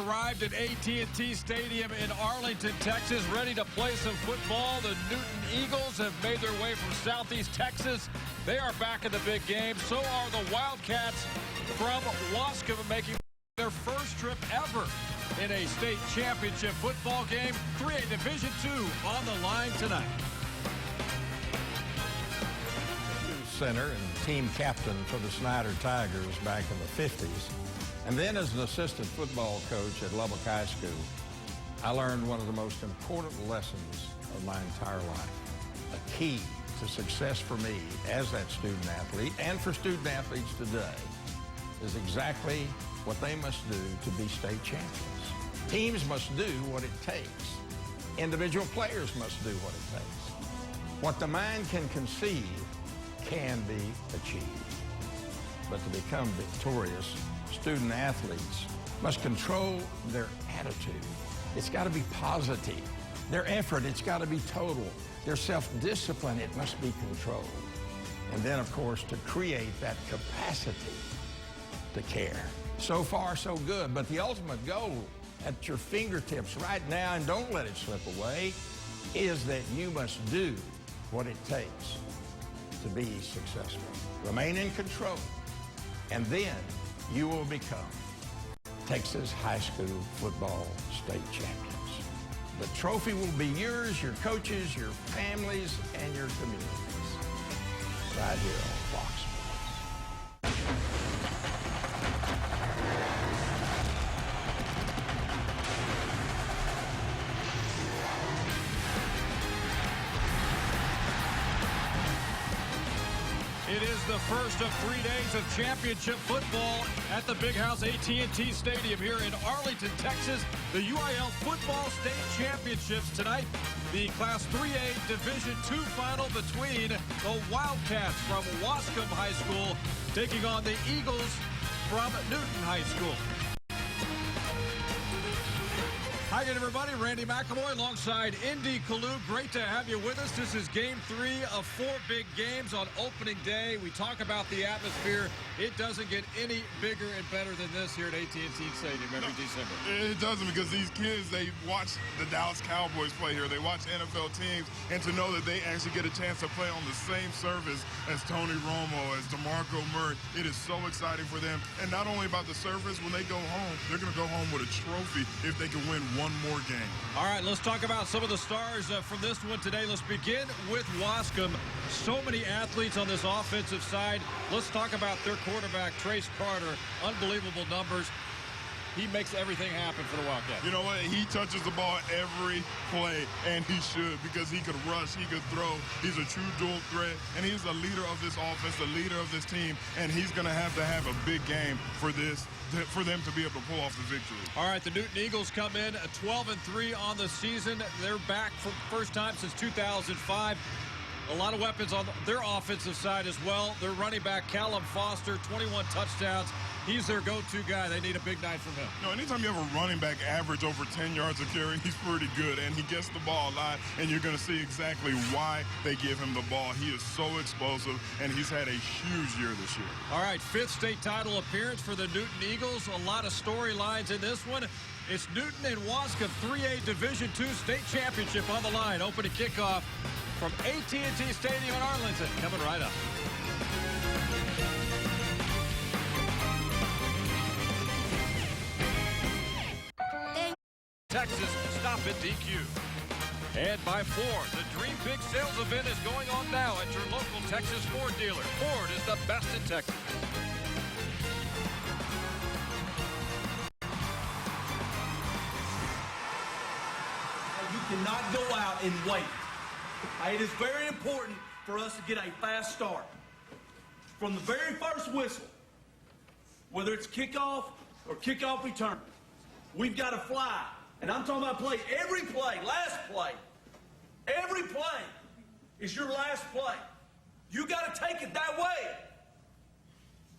arrived at AT&T Stadium in Arlington, Texas, ready to play some football. The Newton Eagles have made their way from Southeast Texas. They are back in the big game. So are the Wildcats from Waskom, making their first trip ever in a state championship football game. 3A Division II on the line tonight. Center and team captain for the Snyder Tigers back in the 50s. And then as an assistant football coach at Lubbock High School, I learned one of the most important lessons of my entire life. A key to success for me as that student athlete and for student athletes today is exactly what they must do to be state champions. Teams must do what it takes. Individual players must do what it takes. What the mind can conceive can be achieved. But to become victorious, student athletes must control their attitude. It's got to be positive. Their effort, it's got to be total. Their self-discipline, it must be controlled. And then, of course, to create that capacity to care. So far, so good. But the ultimate goal at your fingertips right now, and don't let it slip away, is that you must do what it takes to be successful. Remain in control, and then you will become Texas high school football state champions. The trophy will be yours, your coaches, your families, and your communities. Right here on Wasam. It is the first of 3 days of championship football at the Big House AT&T Stadium here in Arlington, Texas. The UIL Football State Championships tonight. The Class 3A Division II final between the Wildcats from Waskom High School taking on the Eagles from Newton High School. Hi again, everybody. Randy McElroy alongside Indy Kalou. Great to have you with us. This is game 3 of 4 big games on opening day. We talk about the atmosphere. It doesn't get any bigger and better than this here at AT&T Stadium every December. It doesn't, because these kids, they watch the Dallas Cowboys play here. They watch NFL teams, and to know that they actually get a chance to play on the same surface as Tony Romo, as DeMarco Murray, it is so exciting for them. And not only about the surface, when they go home, they're going to go home with a trophy if they can win one more game. All right, let's talk about some of the stars from this one today. Let's begin with Waskom. So many athletes on this offensive side. Let's talk about their quarterback, Trace Carter. Unbelievable numbers. He makes everything happen for the Wildcats. You know what? He touches the ball every play, and he should, because he could rush, he could throw. He's a true dual threat, and he's the leader of this offense, the leader of this team, and he's going to have a big game for them to be able to pull off the victory. All right, the Newton Eagles come in 12-3 on the season. They're back for the first time since 2005. A lot of weapons on their offensive side as well. Their running back, Callum Foster, 21 touchdowns. He's their go-to guy. They need a big night from him. You know, anytime you have a running back average over 10 yards a carry, he's pretty good, and he gets the ball a lot, and you're going to see exactly why they give him the ball. He is so explosive, and he's had a huge year this year. All right, 5th state title appearance for the Newton Eagles. A lot of storylines in this one. It's Newton and Waskom 3A Division II state championship on the line. Opening kickoff from AT&T Stadium in Arlington. Coming right up. Texas, stop at DQ. And by Ford, the Dream Big Sales event is going on now at your local Texas Ford dealer. Ford is the best in Texas. You cannot go out and wait. It is very important for us to get a fast start. From the very first whistle, whether it's kickoff or kickoff return, we've got to fly. And I'm talking about play. Every play, last play, every play is your last play. You got to take it that way.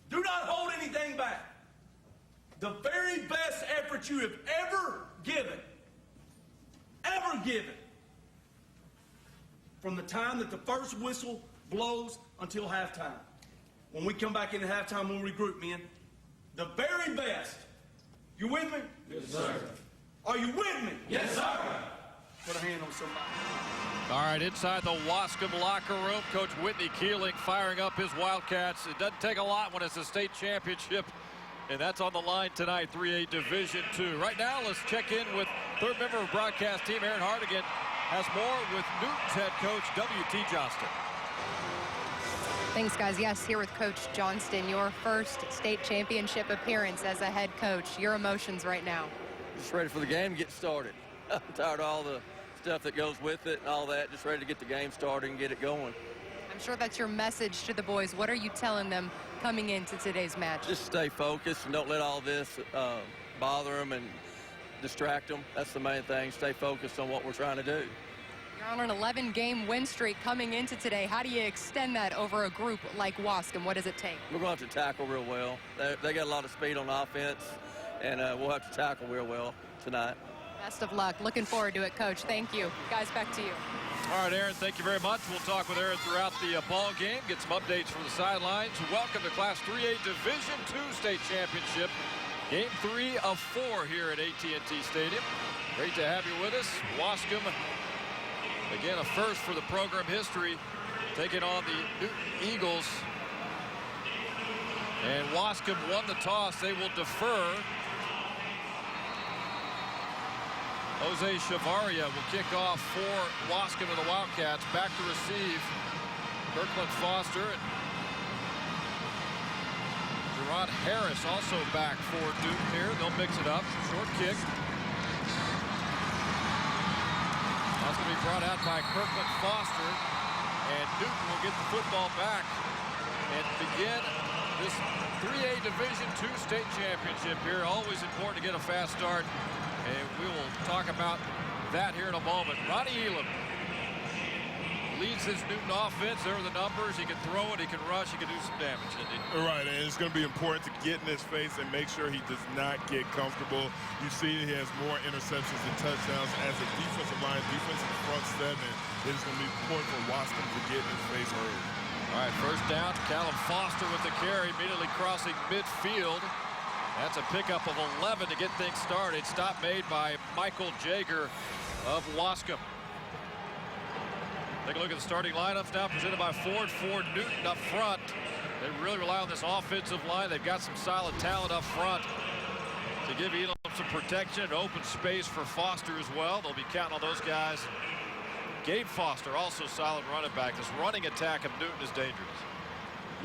Do not hold anything back. The very best effort you have ever given, from the time that the first whistle blows until halftime. When we come back into halftime, we'll regroup, men. The very best You with me? Yes, sir. Are you with me? Yes, sir. Put a hand on somebody. All right, inside the Waskom locker room, Coach Whitney Keeling firing up his Wildcats. It doesn't take a lot when it's a state championship, and that's on the line tonight, 3A Division II. Right now, let's check in with third member of broadcast team, Aaron Hardigan, has more with Newton's head coach, W.T. Johnston. Thanks, guys. Yes, here with Coach Johnston, your first state championship appearance as a head coach. Your emotions right now? Just ready for the game to get started. I'm tired of all the stuff that goes with it and all that. Just ready to get the game started and get it going. I'm sure that's your message to the boys. What are you telling them coming into today's match? Just stay focused and don't let all this bother them and distract them. That's the main thing. Stay focused on what we're trying to do. You're on an 11-game win streak coming into today. How do you extend that over a group like Waskom? What does it take? We're going to have to tackle real well. They got a lot of speed on offense, and we'll have to tackle real well tonight. Best of luck. Looking forward to it, Coach. Thank you. Guys, back to you. All right, Aaron, thank you very much. We'll talk with Aaron throughout the ball game, get some updates from the sidelines. Welcome to Class 3A Division II State Championship. Game 3 of 4 here at AT&T Stadium. Great to have you with us. Waskom, again, a first for the program history, taking on the Newton Eagles. And Waskom won the toss. They will defer. Jose Chavaria will kick off for Waskom and the Wildcats. Back to receive, Kirkland Foster. And Gerard Harris also back for Newton here. They'll mix it up. Short kick. That's going to be brought out by Kirkland Foster. And Newton will get the football back and begin this 3A Division II state championship here. Always important to get a fast start. And we will talk about that here in a moment. Ronnie Elam leads this Newton offense. There are the numbers. He can throw it, he can rush, he can do some damage, isn't he? Right, and it's going to be important to get in his face and make sure he does not get comfortable. You see he has more interceptions and touchdowns as a defensive line, defensive front seven. It is going to be important for Waskom to get in his face early. All right, first down. Callum Foster with the carry, immediately crossing midfield. That's a pickup of 11 to get things started. Stop made by Michael Jager of Waskom. Take a look at the starting lineups now, presented by Ford. Ford Newton up front. They really rely on this offensive line. They've got some solid talent up front to give Elam some protection and open space for Foster as well. They'll be counting on those guys. Gabe Foster, also solid running back. This running attack of Newton is dangerous.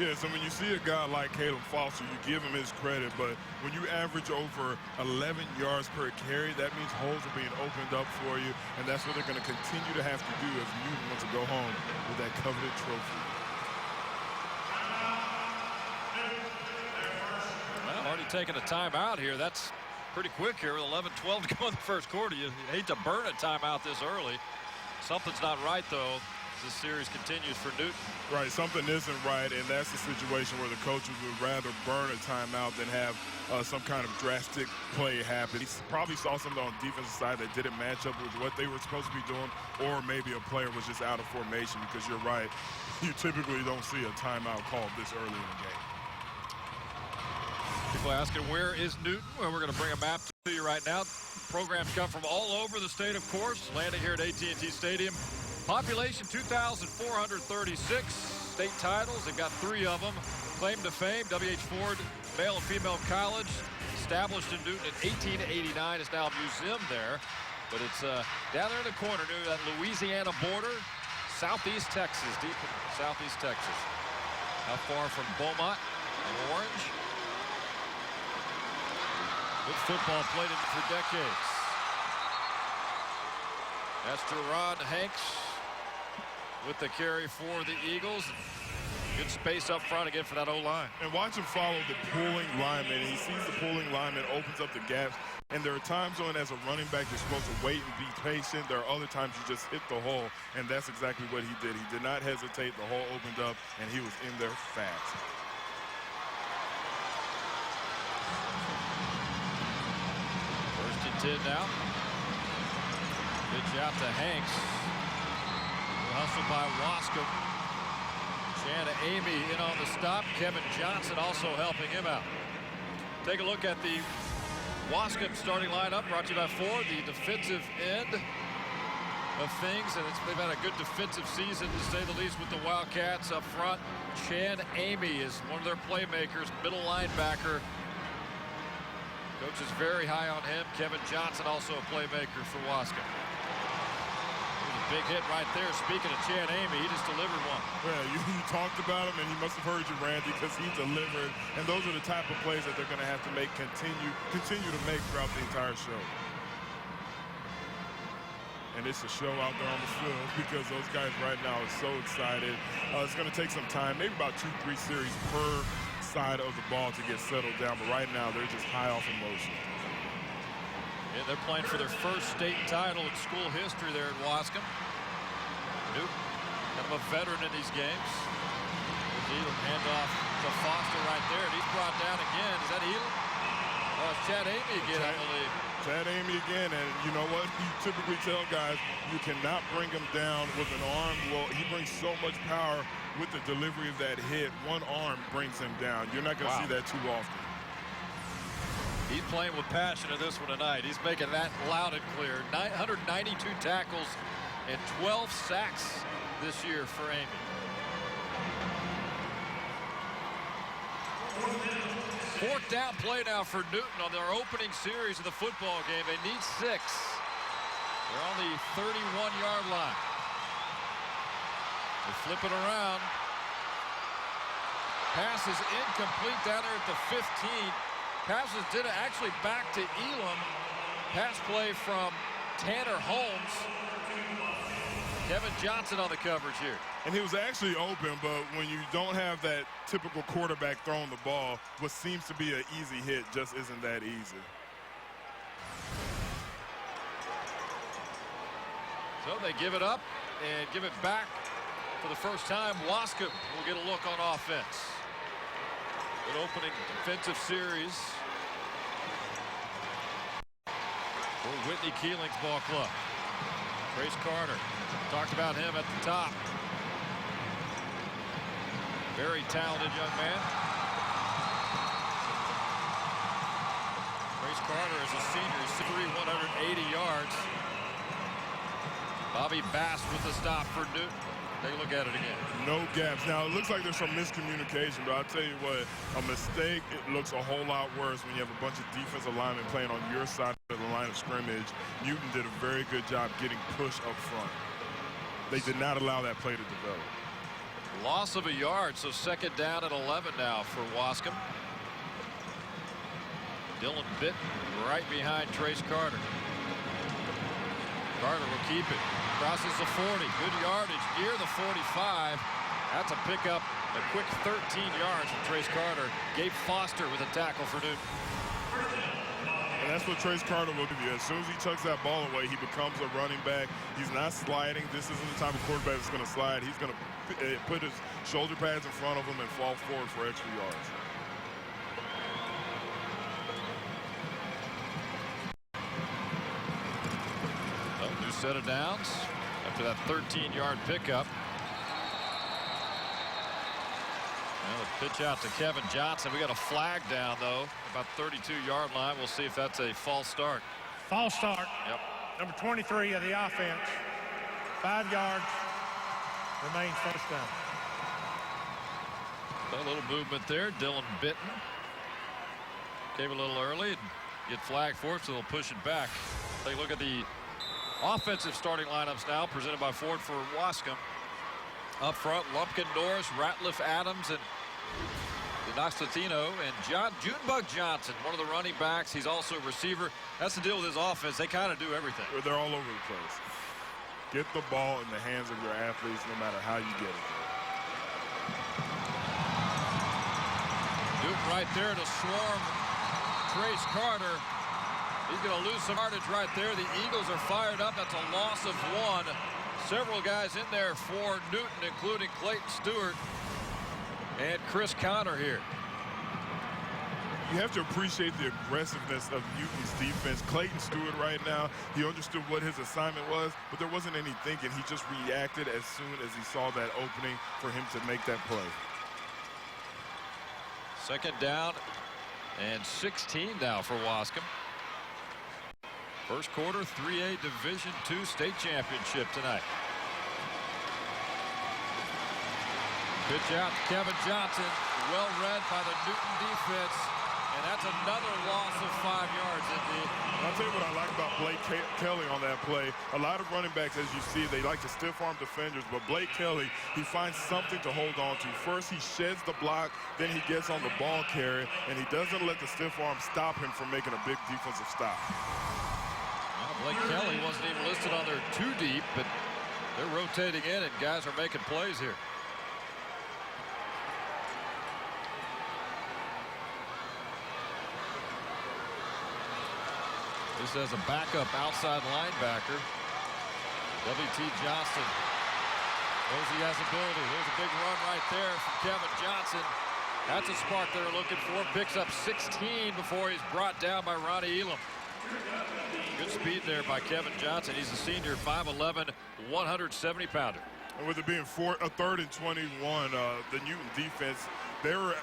Yeah, so when you see a guy like Caleb Foster, you give him his credit, but when you average over 11 yards per carry, that means holes are being opened up for you, and that's what they're going to continue to have to do if Newton wants to go home with that coveted trophy. Well, already taking a timeout here. That's pretty quick here with 11-12 to go in the first quarter. You hate to burn a timeout this early. Something's not right, though. This series continues for Newton. Right, something isn't right, and that's the situation where the coaches would rather burn a timeout than have some kind of drastic play happen. He probably saw something on the defensive side that didn't match up with what they were supposed to be doing, or maybe a player was just out of formation, because you're right, you typically don't see a timeout called this early in the game. People asking, where is Newton? Well, we're going to bring a map to you right now. Programs come from all over the state, of course, landing here at AT&T Stadium. Population 2,436. State titles, they've got 3 of them. Claim to fame, W.H. Ford Male and Female College, established in Newton in 1889. It's now a museum there, but it's down there in the corner near that Louisiana border, southeast Texas, deep in southeast Texas. Not far from Beaumont and Orange. Good football played for decades. That's Gerard Hanks with the carry for the Eagles. Good space up front again for that O-line. And watch him follow the pulling lineman. He sees the pulling lineman, opens up the gaps. And there are times when, as a running back, you're supposed to wait and be patient. There are other times you just hit the hole, and that's exactly what he did. He did not hesitate. The hole opened up, and he was in there fast. First and 10 now. Pitch out to Hanks. Hustled by Waskom. Shanna Amy in on the stop. Kevin Johnson also helping him out. Take a look at the Waskom starting lineup brought to you by Ford, the defensive end of things, and they've had a good defensive season, to say the least, with the Wildcats up front. Chan Amy is one of their playmakers, middle linebacker. Coach is very high on him. Kevin Johnson, also a playmaker for Waskom. A big hit right there. Speaking of Chan Amy, he just delivered one. Well, you talked about him, and he must have heard you, Randy, because he delivered. And those are the type of plays that they're going to have to make, continue to make throughout the entire show. And it's a show out there on the field because those guys right now are so excited. It's going to take some time, maybe about 2-3 series per side of the ball to get settled down. But right now, they're just high off emotion. And they're playing for their first state title in school history there at Waskom. Newton, kind of a veteran in these games. Elam handoff to Foster right there, and he's brought down again. Is that Elam? Oh, it's Chad Amy again, I believe. Chad Amy again, and you know what? You typically tell guys you cannot bring him down with an arm. Well, he brings so much power with the delivery of that hit. One arm brings him down. You're not going to see that too often. He's playing with passion in this one tonight. He's making that loud and clear. 192 tackles and 12 sacks this year for Amy. Fourth down play now for Newton on their opening series of the football game. They need 6. They're on the 31-yard line. They flip it around. Pass is incomplete down there at the 15. Passes did it actually back to Elam. Pass play from Tanner Holmes. Kevin Johnson on the coverage here. And he was actually open, but when you don't have that typical quarterback throwing the ball, what seems to be an easy hit just isn't that easy. So they give it up and give it back for the first time. Waskom will get a look on offense. Good opening defensive series for Whitney Keeling's ball club. Trace Carter, talked about him at the top. Very talented young man. Trace Carter is a senior, 6'3", 180 yards. Bobby Bass with the stop for Newton. Take a look at it again. No gaps. Now, it looks like there's some miscommunication, but I'll tell you what, a mistake, it looks a whole lot worse when you have a bunch of defensive linemen playing on your side of the line of scrimmage. Newton did a very good job getting push up front. They did not allow that play to develop. Loss of a yard, so second down and 11 now for Waskom. Dylan Bitton right behind Trace Carter. Carter will keep it. Crosses the 40. Good yardage near the 45. That's a pickup. A quick 13 yards from Trace Carter. Gabe Foster with a tackle for Newton. And that's what Trace Carter will do. As soon as he chucks that ball away, he becomes a running back. He's not sliding. This isn't the type of quarterback that's going to slide. He's going to put his shoulder pads in front of him and fall forward for extra yards. New set of downs after that 13-yard pickup. Well, the pitch out to Kevin Johnson. We got a flag down, though, about 32-yard line. We'll see if that's a false start. False start. Yep. Number 23 of the offense. 5 yards. Remains first down. A little movement there. Dylan Bitton came a little early and get flagged for it, so they'll push it back. Take a look at the offensive starting lineups now, presented by Ford for Waskom. Up front, Lumpkin Norris, Ratliff Adams, and Donastatino, and Junebug Johnson, one of the running backs. He's also a receiver. That's the deal with his offense. They kind of do everything. They're all over the place. Get the ball in the hands of your athletes no matter how you get it. Newton right there to swarm Trace Carter. He's going to lose some yardage right there. The Eagles are fired up. That's a loss of 1. Several guys in there for Newton, including Clayton Stewart and Chris Conner here. You have to appreciate the aggressiveness of Newton's defense. Clayton Stewart right now, he understood what his assignment was, but there wasn't any thinking. He just reacted as soon as he saw that opening for him to make that play. Second down and 16 now for Waskom. First quarter, 3A Division II state championship tonight. Pitch out to Kevin Johnson. Well read by the Newton defense. And that's another loss of 5 yards, Indy. I'll tell you what I like about Blake Kelly on that play. A lot of running backs, as you see, they like to stiff arm defenders, but Blake Kelly, he finds something to hold on to. First, he sheds the block, then he gets on the ball carrier, and he doesn't let the stiff arm stop him from making a big defensive stop. Well, Blake Kelly wasn't even listed on there too deep, but they're rotating in, and guys are making plays here. This as a backup outside linebacker. W.T. Johnston knows he has ability. There's a big run right there from Kevin Johnson. That's a spark they're looking for. Picks up 16 before he's brought down by Ronnie Elam. Good speed there by Kevin Johnson. He's a senior, 5'11", 170-pounder. And with it being a 3rd and 21, the Newton defense, they were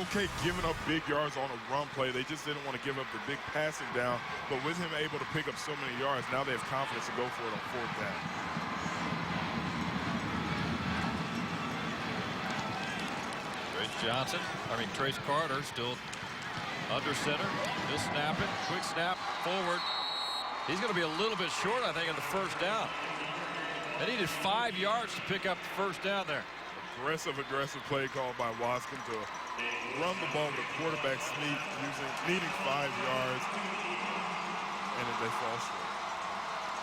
okay giving up big yards on a run play. They just didn't want to give up the big passing down. But with him able to pick up so many yards, now they have confidence to go for it on 4th down. Trace Carter still under center. He'll snap it. Quick snap forward. He's going to be a little bit short, I think, in the 1st down. They needed 5 yards to pick up the 1st down there. Aggressive play called by Waskom to run the ball with a quarterback sneak, needing 5 yards, and they fall short.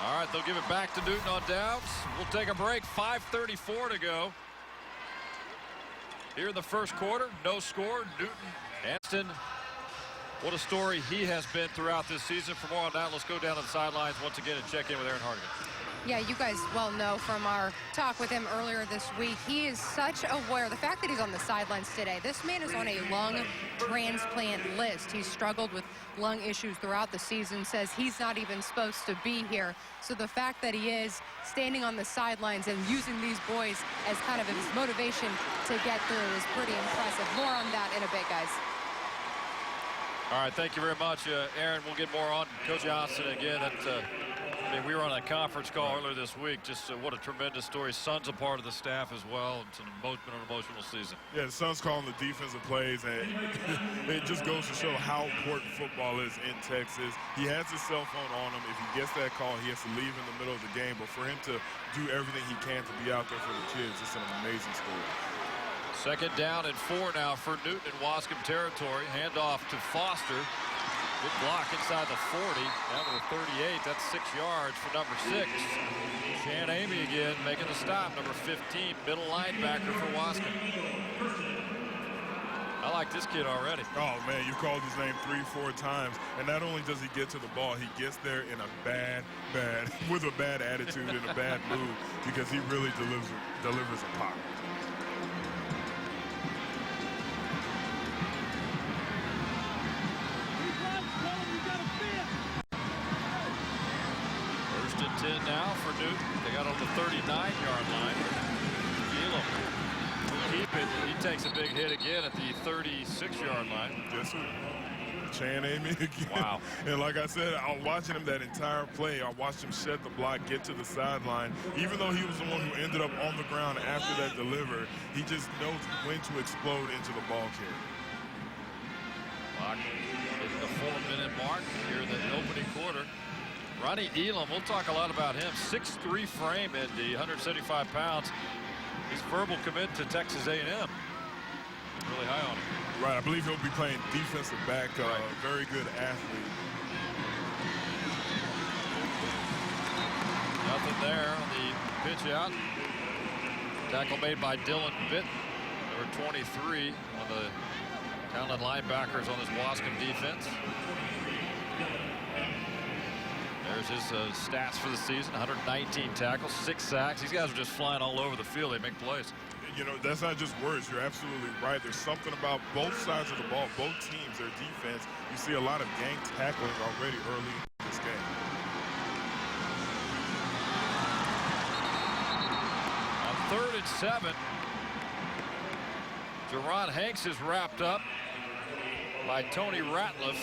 All right, they'll give it back to Newton on downs. We'll take a break. 5:34 to go. Here in the 1st quarter, no score. Newton Anston, what a story he has been throughout this season. For more on that, let's go down to the sidelines once again and check in with Aaron Hardigan. Yeah, you guys well know from our talk with him earlier this week, he is such aware. The fact that he's on the sidelines today, this man is on a lung transplant list. He's struggled with lung issues throughout the season, says he's not even supposed to be here. So the fact that he is standing on the sidelines and using these boys as kind of his motivation to get through is pretty impressive. More on that in a bit, guys. All right, thank you very much, Aaron. We'll get more on Coach Johnson again. We were on a conference call earlier this week. Just what a tremendous story. Son's a part of the staff as well. It's been an emotional season. Yeah, the Son's calling the defensive plays, and it just goes to show how important football is in Texas. He has his cell phone on him. If he gets that call, he has to leave in the middle of the game. But for him to do everything he can to be out there for the kids, it's an amazing story. 2nd down and 4 now for Newton in Waskom territory. Handoff to Foster. Good block inside the 40, down to the 38. That's 6 yards for number 6. Shan Amy again making the stop. Number 15, middle linebacker for Waskom. I like this kid already. Oh, man, you called his name 3-4 times. And not only does he get to the ball, he gets there in a with a bad attitude and a bad move, because he really delivers a pop. Now for Newton. They got on the 39-yard line. Elam will keep it. He takes a big hit again at the 36-yard line. Yes, sir. Chan Amy again. Wow. And like I said, I was watching him that entire play. I watched him shed the block, get to the sideline. Even though he was the one who ended up on the ground after that deliver, he just knows when to explode into the ball carrier. Clock hitting the 4-minute mark here in the opening quarter. Ronnie Elam, we'll talk a lot about him. 6'3" frame, Indy, 175 pounds. He's verbal commit to Texas A&M. Really high on him. Right, I believe he'll be playing defensive back. Right. Very good athlete. Nothing there on the pitch out. Tackle made by Dylan Bitt, number 23, one of the talented linebackers on this Waskom defense. There's his stats for the season: 119 tackles, 6 sacks. These guys are just flying all over the field. They make plays. You know, that's not just words. You're absolutely right. There's something about both sides of the ball, both teams, their defense. You see a lot of gang tackling already early in this game. On 3rd and 7, Jerron Hanks is wrapped up by Tony Ratliff.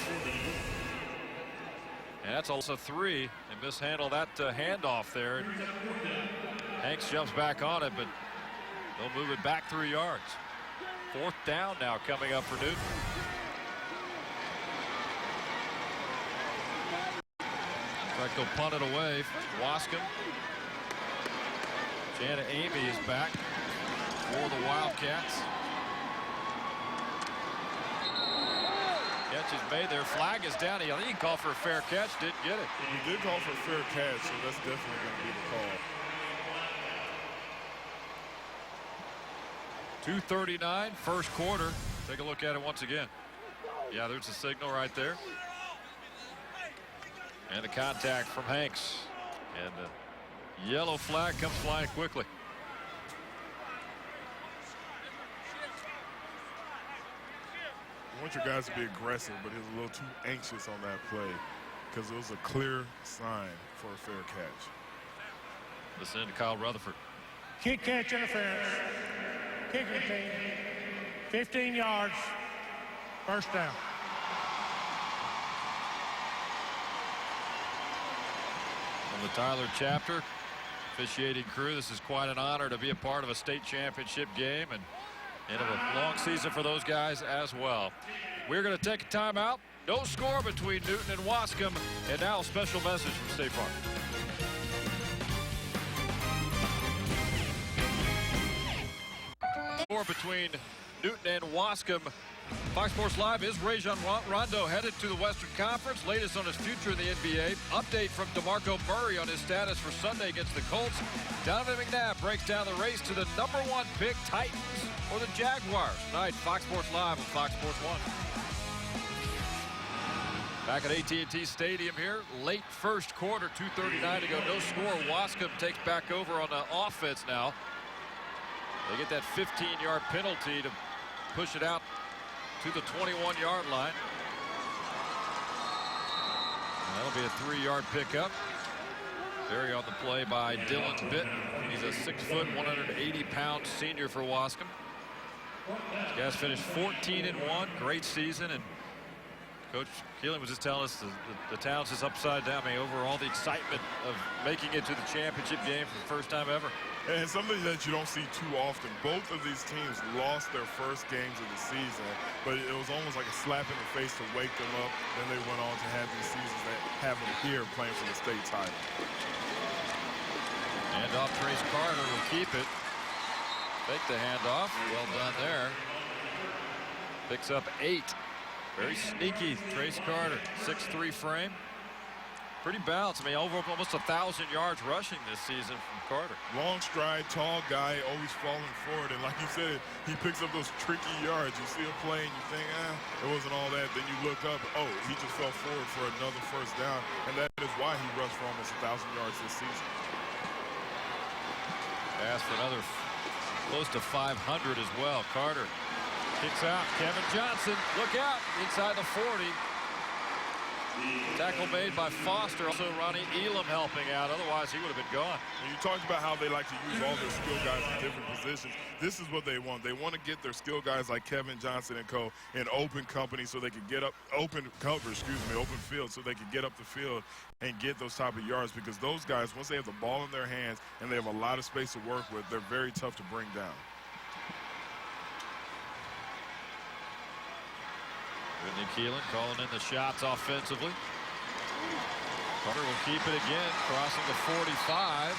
And that's also 3. They mishandled that handoff there. Hanks jumps back on it, but they'll move it back 3 yards. 4th down now coming up for Newton. Right, they'll punt it away. Waskom. Jana Amy is back for the Wildcats. Catch is made there. Flag is down. I think he called for a fair catch. Didn't get it. He did call for a fair catch, so that's definitely going to be the call. 2:39, first quarter. Take a look at it once again. Yeah, there's a signal right there. And the contact from Hanks. And the yellow flag comes flying quickly. You want your guys to be aggressive, but he was a little too anxious on that play because it was a clear sign for a fair catch. Listen to Kyle Rutherford. Kick catch interference. Kicking team. 15 yards. First down. From the Tyler chapter officiating crew, this is quite an honor to be a part of a state championship game and of a long season for those guys as well. We're going to take a timeout. No score between Newton and Waskom. And now a special message from State Farm. Score between Newton and Waskom. Fox Sports Live is Rajon Rondo headed to the Western Conference. Latest on his future in the NBA. Update from DeMarco Murray on his status for Sunday against the Colts. Donovan McNabb breaks down the race to the #1 pick, Titans or the Jaguars. Tonight, Fox Sports Live on Fox Sports 1. Back at AT&T Stadium here. Late first quarter, 2:39 to go. No score. Waskom takes back over on the offense now. They get that 15-yard penalty to push it out to the 21-yard line. And that'll be a 3-yard pickup. Barry on the play by Dylan Bitton. He's a 6-foot, 180-pound senior for Waskom. These guys finished 14-1. Great season. And Coach Keeling was just telling us the town's just upside down. I mean, overall, the excitement of making it to the championship game for the first time ever. And something that you don't see too often. Both of these teams lost their first games of the season, but it was almost like a slap in the face to wake them up. Then they went on to have these seasons that have them here playing for the state title. Handoff, Trace Carter will keep it. Fake the handoff. Well done there. Picks up 8. Very sneaky, Trace Carter. 6'3" frame. Pretty balanced. I mean, over almost 1,000 yards rushing this season from Carter. Long stride, tall guy, always falling forward. And like you said, he picks up those tricky yards. You see a play and you think, it wasn't all that. Then you look up, oh, he just fell forward for another first down. And that is why he rushed for almost 1,000 yards this season. Pass for another close to 500 as well. Carter kicks out. Kevin Johnson, look out, inside the 40. Tackle made by Foster. Also Ronnie Elam helping out. Otherwise, he would have been gone. And you talked about how they like to use all their skill guys in different positions. This is what they want. They want to get their skill guys like Kevin Johnson and co. in open company so they can get up, open field so they can get up the field and get those type of yards, because those guys, once they have the ball in their hands and they have a lot of space to work with, they're very tough to bring down. Whitney Keelan calling in the shots offensively. Carter will keep it again, crossing the 45.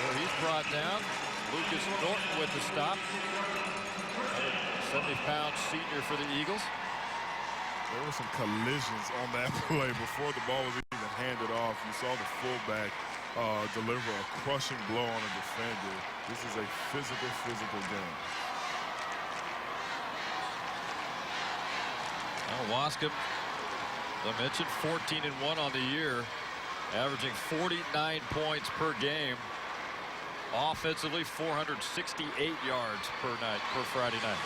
Where he's brought down. Lucas Norton with the stop. 70-pound senior for the Eagles. There were some collisions on that play before the ball was even handed off. You saw the fullback deliver a crushing blow on a defender. This is a physical game. Now Waskom, as I mentioned, 14-1 on the year, averaging 49 points per game. Offensively, 468 yards per Friday night.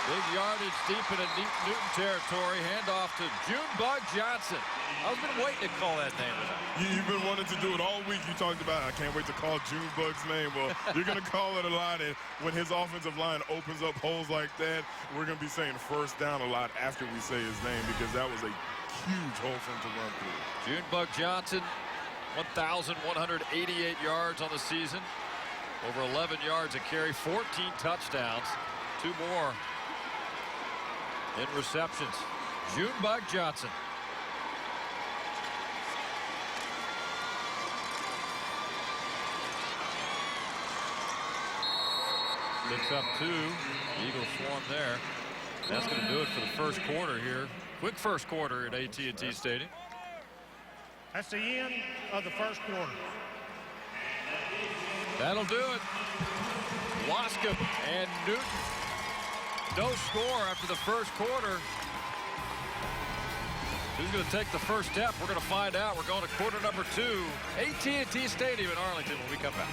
2 Big yardage deep into Newton territory. Handoff to Junebug Johnson. I've been waiting to call that name. You've been wanting to do it all week. You talked about, I can't wait to call Junebug's name. Well, you're going to call it a lot. And when his offensive line opens up holes like that, we're going to be saying first down a lot after we say his name, because that was a huge hole for him to run through. Junebug Johnson, 1,188 yards on the season. Over 11 yards a carry, 14 touchdowns. 2 more in receptions. Junebug Johnson. Picks up 2. Eagles swarm there. That's going to do it for the first quarter here. Quick first quarter at AT&T Stadium. That's the end of the first quarter. That'll do it. Waskom and Newton. No score after the first quarter. Who's going to take the first step? We're going to find out. We're going to quarter number 2. AT&T Stadium in Arlington when we come back.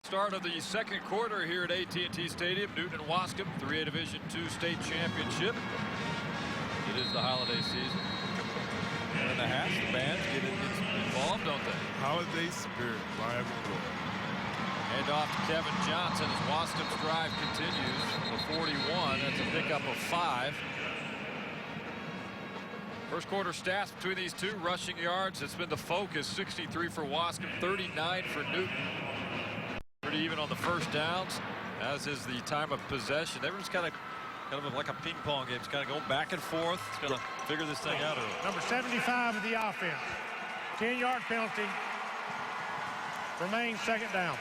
Start of the second quarter here at AT&T Stadium. Newton and Waskom, 3A Division II state championship. It is the holiday season. And the hats, the bands get involved, don't they? Holiday spirit, live and good. Hand off to Kevin Johnson as Waskom's drive continues. The 41, that's a pickup of 5. First quarter stats between these two. Rushing yards, it's been the focus. 63 for Waskom, 39 for Newton. Pretty even on the first downs, as is the time of possession. They were just kind of like a ping pong game. It's kind of going back and forth. It's going to figure this thing out. Number 75 of the offense. 10-yard penalty. Remains second down.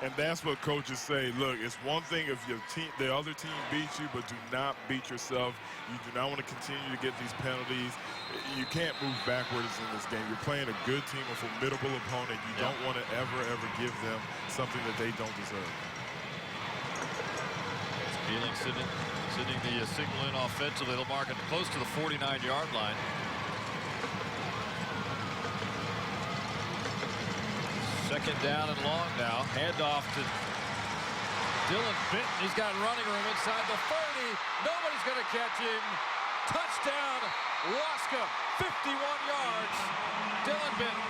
And that's what coaches say. Look, it's one thing if your team, the other team beats you, but do not beat yourself. You do not want to continue to get these penalties. You can't move backwards in this game. You're playing a good team, a formidable opponent. You don't want to ever give them something that they don't deserve. Keeling sending the signal in offensively. They'll mark it close to the 49-yard line. Second down and long now. Handoff to Dylan Benton. He's got running room inside the 30. Nobody's going to catch him. Touchdown, Waskom. 51 yards. Dylan Benton.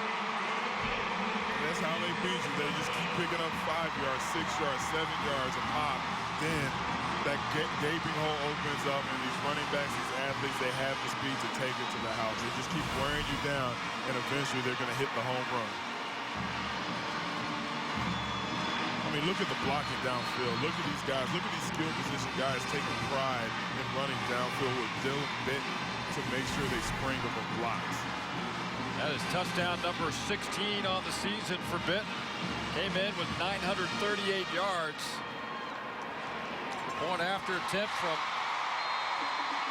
That's how they beat you. They just keep picking up 5 yards, 6 yards, 7 yards a pop. Then that gaping hole opens up, and these running backs, these athletes, they have the speed to take it to the house. They just keep wearing you down, and eventually they're going to hit the home run. I mean, look at the blocking downfield. Look at these guys. Look at these skill position guys taking pride in running downfield with Dylan Benton to make sure they spring them with blocks. That is touchdown number 16 on the season for Benton. Came in with 938 yards. Point after attempt from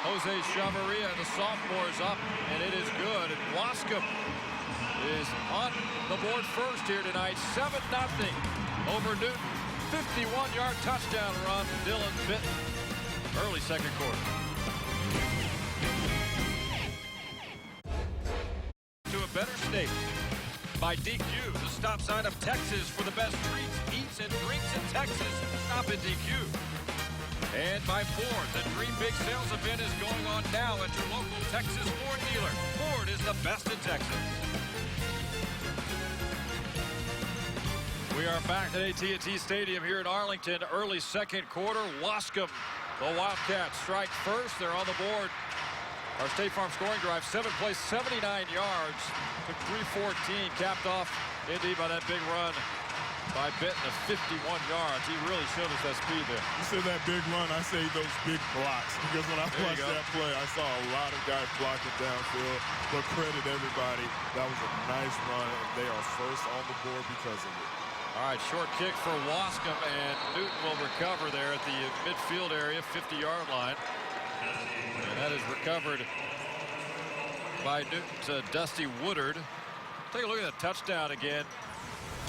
Jose Chavarria. The sophomore is up, and it is good. And Waskom is on the board first here tonight. 7-0 over Newton. 51-yard touchdown run from Dylan Benton. Early second quarter. To a better state by DQ, the stop sign of Texas for the best treats, eats, and drinks in Texas. Stop at DQ. And by Ford, the Dream Big Sales event is going on now at your local Texas Ford dealer. Ford is the best in Texas. We are back at AT&T Stadium here in Arlington. Early second quarter. Waskom, the Wildcats, strike first. They're on the board. Our State Farm scoring drive, 7 plays, 79 yards. Took 3:14, capped off indeed by that big run by Benton of 51 yards. He really showed us that speed there. You said that big run, I say those big blocks. Because when I watched that play, I saw a lot of guys blocking downfield. But credit everybody. That was a nice run, and they are first on the board because of it. All right, short kick for Waskom, and Newton will recover there at the midfield area, 50-yard line. And that is recovered by Newton's Dusty Woodard. Take a look at that touchdown again.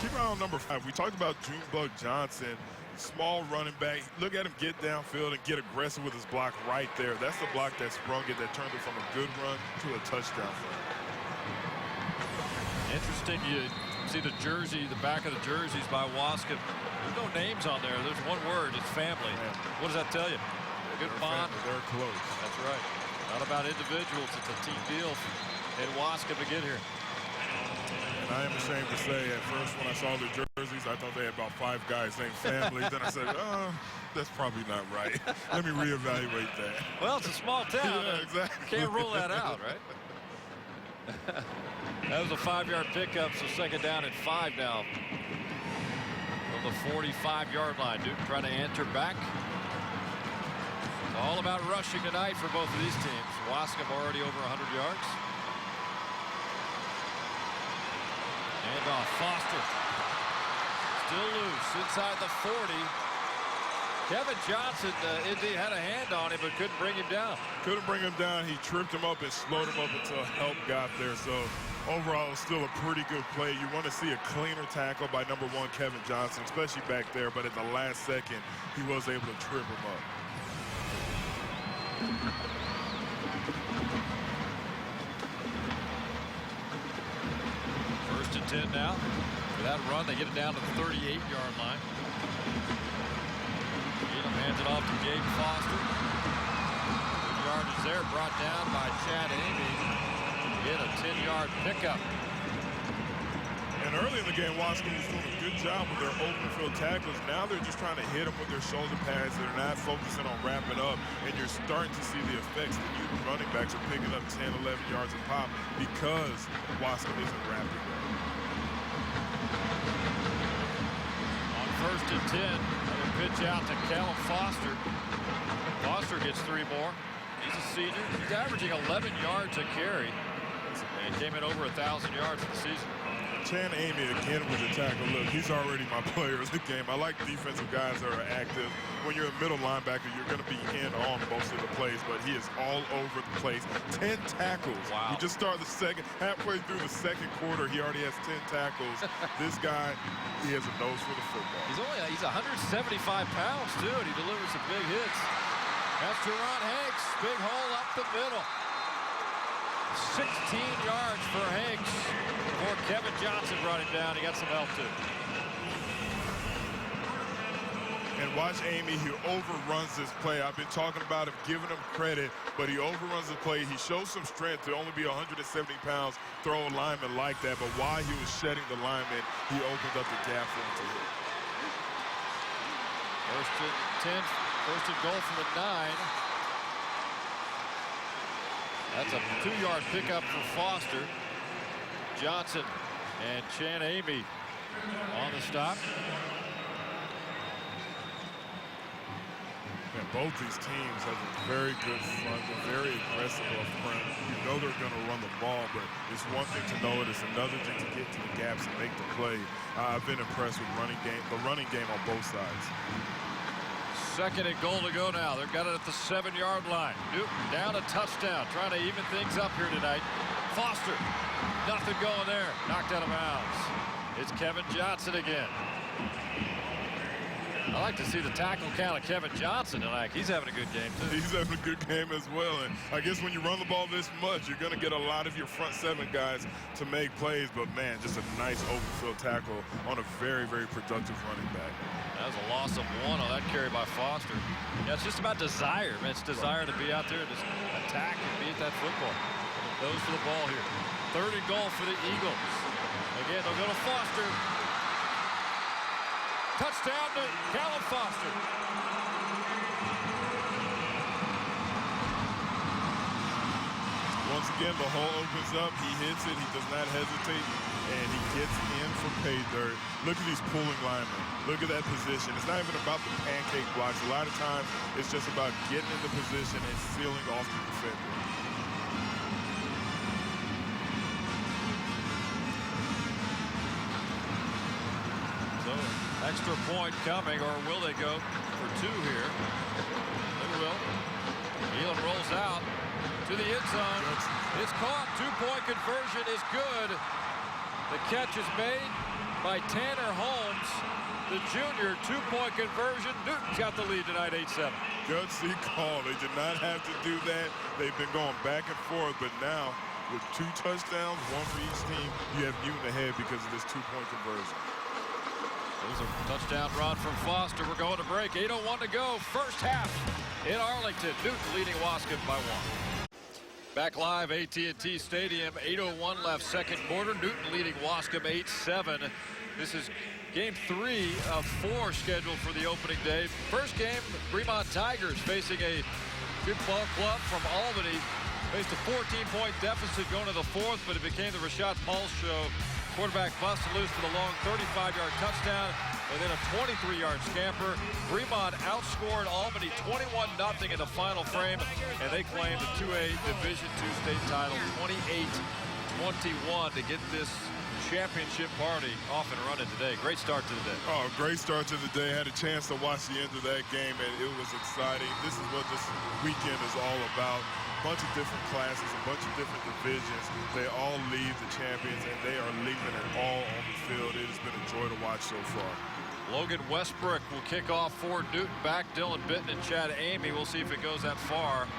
Keep an eye on number 5. We talked about Junebug Johnson, small running back. Look at him get downfield and get aggressive with his block right there. That's the block that sprung it, that turned it from a good run to a touchdown run. Interesting. See the jersey, the back of the jerseys by Waskom. There's no names on there. There's one word. It's family. What does that tell you? Good bond. They're close. That's right. Not about individuals. It's a team deal in Waskom to get here. And I am ashamed to say, at first when I saw the jerseys, I thought they had about 5 guys named family. Then I said, oh, that's probably not right. Let me reevaluate that. Well, it's a small town. Yeah, exactly. Can't rule that out, right? That was a 5-yard pickup, so second down and 5 now. From the 45-yard line. Newton trying to enter back. It's all about rushing tonight for both of these teams. Waskom already over 100 yards. And off Foster. Still loose inside the 40. Kevin Johnson, Indy had a hand on him but couldn't bring him down. Couldn't bring him down. He tripped him up and slowed him up until help got there. So overall, still a pretty good play. You want to see a cleaner tackle by number 1 Kevin Johnson, especially back there. But at the last second, he was able to trip him up. First and 10 now. For that run, they get it down to the 38-yard line. Needham hands it off to Gabe Foster. Good yardage there, brought down by Chad Amy. Get a 10-yard pickup. And early in the game, Waskom was doing a good job with their open field tackles. Now they're just trying to hit them with their shoulder pads. They're not focusing on wrapping up. And you're starting to see the effects. The Newton running backs are picking up 10, 11 yards a pop because Waskom isn't wrapping up. On first and 10, another pitch out to Callum Foster. Foster gets 3 more. He's a senior. He's averaging 11 yards a carry. And came in over 1,000 yards for the season. Chan Amy again with the tackle. Look, he's already my player of the game. I like defensive guys that are active. When you're a middle linebacker, you're going to be in on most of the plays, but he is all over the place. 10 tackles. Wow. We just started the second. Halfway through the second quarter, he already has 10 tackles. This guy, he has a nose for the football. He's 175 pounds, too, and he delivers some big hits. That's Teron Hanks. Big hole up the middle. 16 yards for Hanks before Kevin Johnson brought him down. He got some help, too. And watch Amy, he overruns this play. I've been talking about him, giving him credit, but he overruns the play. He shows some strength to only be 170 pounds, throw a lineman like that, but while he was shedding the lineman, he opened up the gap for him to hit. First and 10, first and goal from the 9. That's a 2-yard pickup for Foster. Johnson and Chan Amy on the stop. And both these teams have a very good front. They're very aggressive up front. You know they're going to run the ball, but it's one thing to know it. It's another thing to get to the gaps and make the play. I've been impressed with the running game on both sides. Second and goal to go now. They've got it at the 7-yard line. Newton down a touchdown, trying to even things up here tonight. Foster, nothing going there. Knocked out of bounds. It's Kevin Johnson again. I like to see the tackle count of Kevin Johnson tonight. He's having a good game, too. He's having a good game as well. And I guess when you run the ball this much, you're going to get a lot of your front 7 guys to make plays. But, man, just a nice open field tackle on a very, very productive running back. That was a loss of 1 on that carry by Foster. Yeah, it's just about desire, man. It's desire to be out there and just attack and beat that football. Goes for the ball here. Third and goal for the Eagles. Again, they'll go to Foster. Touchdown to Callum Foster. Once again, the hole opens up. He hits it. He does not hesitate. And he gets in for pay dirt. Look at these pulling linemen. Look at that position. It's not even about the pancake blocks. A lot of times, it's just about getting into position and sealing off the defender. So, extra point coming, or will they go for 2 here? They will. Elam rolls out to the end zone. It's caught. 2-point conversion is good. The catch is made by Tanner Holmes, the junior. 2-point conversion. Newton's got the lead tonight, 8-7. Gutsy call. They did not have to do that. They've been going back and forth, but now with 2 touchdowns, 1 for each team. You have Newton ahead because of this 2-point conversion. There's a touchdown run from Foster. We're going to break. 8:01 to go. First half in Arlington. Newton leading Waskom by 1. Back live, AT&T Stadium. 8:01 left, second quarter. Newton leading Waskom 8-7. This is game 3 of 4 scheduled for the opening day. First game, Fremont Tigers facing a good ball club from Albany. Faced a 14-point deficit going to the 4th, but it became the Rashad Pauls show. Quarterback busted loose for the long 35-yard touchdown, and then a 23-yard scamper. Fremont outscored Albany 21-0 in the final frame, and they claim the 2A Division II state title 28-21 to get this championship party off and running today. Great start to the day. Oh, great start to the day. Had a chance to watch the end of that game, and it was exciting. This is what this weekend is all about. A bunch of different classes, a bunch of different divisions. They all leave the champions, and they are leaving it all on the field. It has been a joy to watch so far. Logan Westbrook will kick off for Newton. Back Dylan Bitton and Chad Amy. We'll see if it goes that far.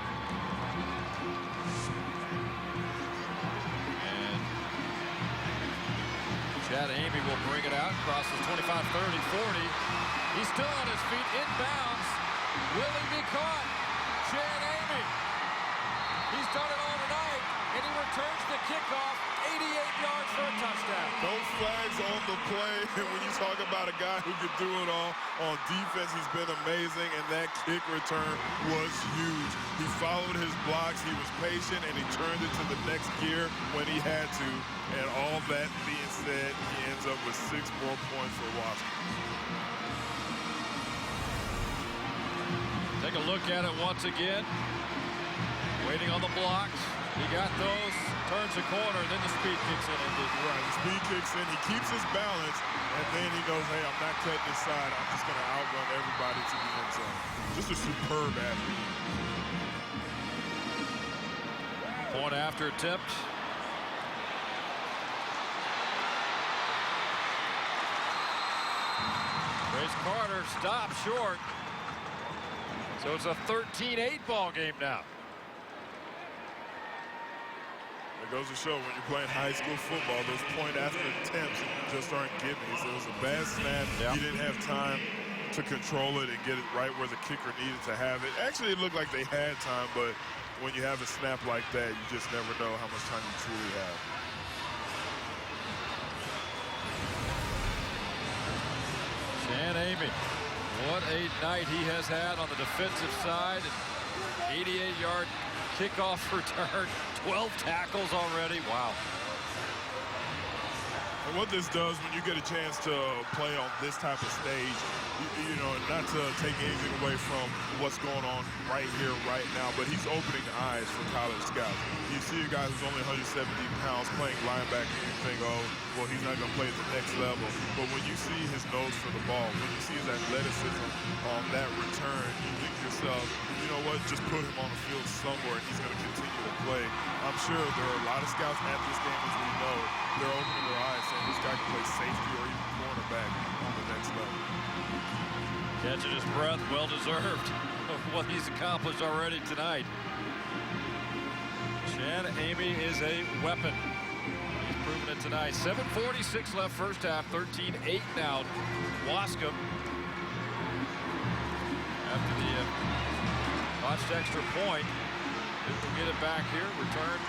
And Chad Amy will bring it out. Crosses 25, 30, 40. He's still on his feet. Inbounds. Will he be caught? Chad Amy. He's done it all tonight, and he returns the kickoff 88 yards for a touchdown. No flags on the play. When you talk about a guy who could do it all on defense, he's been amazing, and that kick return was huge. He followed his blocks, he was patient, and he turned it to the next gear when he had to. And all that being said, he ends up with 6 more points for Waskom. Take a look at it once again. Waiting on the blocks. He got those. Turns the corner, and then the speed kicks in. Right, the speed kicks in. He keeps his balance, and then he goes, hey, I'm not cutting this side. I'm just going to outrun everybody to the end zone. Just a superb athlete. Point after attempt. Grace Carter stopped short. So it's a 13-8 ball game now. It goes to show when you're playing high school football, those point after attempts just aren't getting it. So it was a bad snap. Yep. You didn't have time to control it and get it right where the kicker needed to have it. Actually, it looked like they had time, but when you have a snap like that, you just never know how much time you truly have. Chan Amy, what a night he has had on the defensive side. 88-yard kickoff return, 12 tackles already. Wow. And what this does when you get a chance to play on this type of stage, you know, not to take anything away from what's going on right here, right now, but he's opening eyes for college scouts. You see a guy who's only 170 pounds playing linebacker, and you think, oh, well, he's not going to play at the next level. But when you see his nose for the ball, when you see his athleticism on that return, you think to yourself, you know what, just put him on the field somewhere and he's going to continue to play. I'm sure there are a lot of scouts at this game, as we know, they're opening their eyes saying this guy can play safety or even cornerback on the next level. Catching his breath, well deserved of what he's accomplished already tonight. Chan Amy is a weapon. He's proven it tonight. 7:46 left first half, 13-8 now. Waskom after the botched extra point. We'll get it back here. Return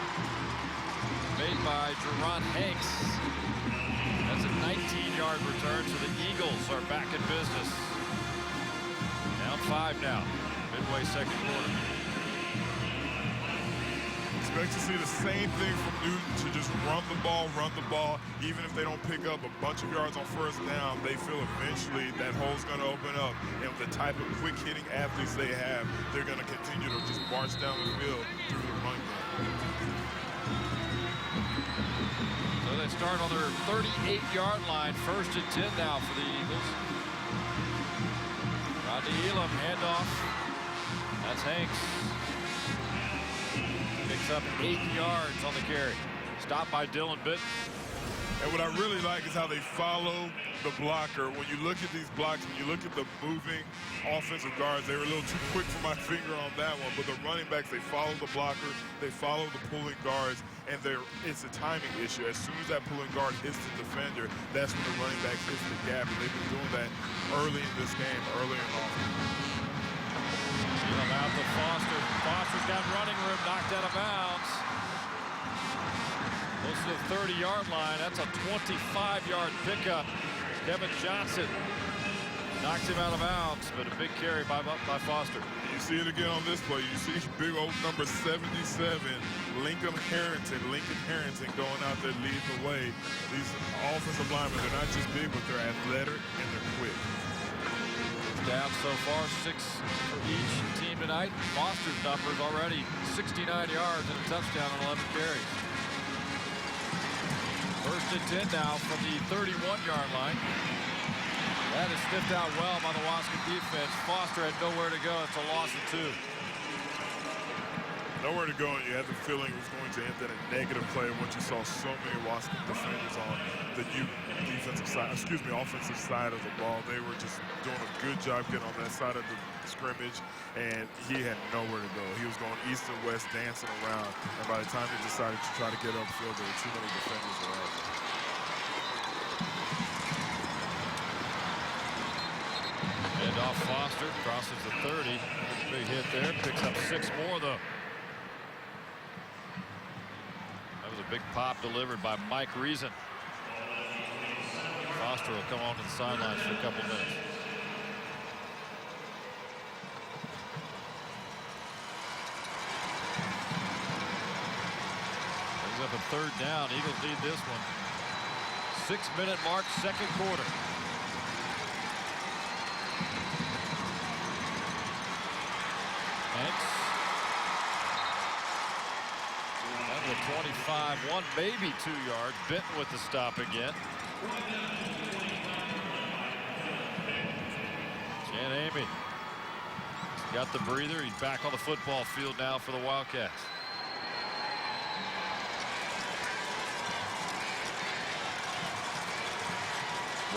made by Jerron Hanks. That's a 19-yard return, so the Eagles are back in business. Down 5 now, midway second quarter. Expect to see the same thing from Newton, to just run the ball. Even if they don't pick up a bunch of yards on first down, they feel eventually that hole's going to open up. And with the type of quick-hitting athletes they have, they're going to continue to just march down the field through the run game. So they start on their 38-yard line, 1st and 10 now for the Eagles. Rodney Elam, handoff. That's Hanks. Picks up 8 yards on the carry. Stopped by Dylan Bitton. And what I really like is how they follow the blocker. When you look at these blocks, when you look at the moving offensive guards, they were a little too quick for my finger on that one. But the running backs, they follow the blocker, they follow the pulling guards, and it's a timing issue. As soon as that pulling guard hits the defender, that's when the running back hits the gap, and they've been doing that early in this game, early and often. Elam out to Foster. Foster's got running room, knocked out of bounds. Close to the 30-yard line. That's a 25-yard pickup. Kevin Johnson knocks him out of bounds, but a big carry by Foster. You see it again on this play. You see big old number 77, Lincoln Harrington going out there leading the way. These offensive linemen, they're not just big, but they're athletic and they're quick. Down so far, 6 for each team tonight. Foster's numbers already 69 yards and a touchdown on 11 carries. First and 10 now from the 31-yard line. That is sniffed out well by the Waskom defense. Foster had nowhere to go. It's a loss of 2. Nowhere to go, and you had the feeling it was going to end in a negative play once you saw so many Waskom defenders on the offensive side of the ball. They were just doing a good job getting on that side of the scrimmage, and he had nowhere to go. He was going east and west, dancing around, and by the time he decided to try to get upfield, there were too many defenders around. And off Foster, crosses the 30. Big hit there, picks up 6 more though. That was a big pop delivered by Mike Reason. Foster will come on to the sidelines for a couple minutes. Brings up a 3rd down. Eagles need this one. 6-minute mark, 2nd quarter. That was 25, 1 maybe 2 yards. Benton with the stop again. Jan Amy got the breather. He's back on the football field now for the Wildcats.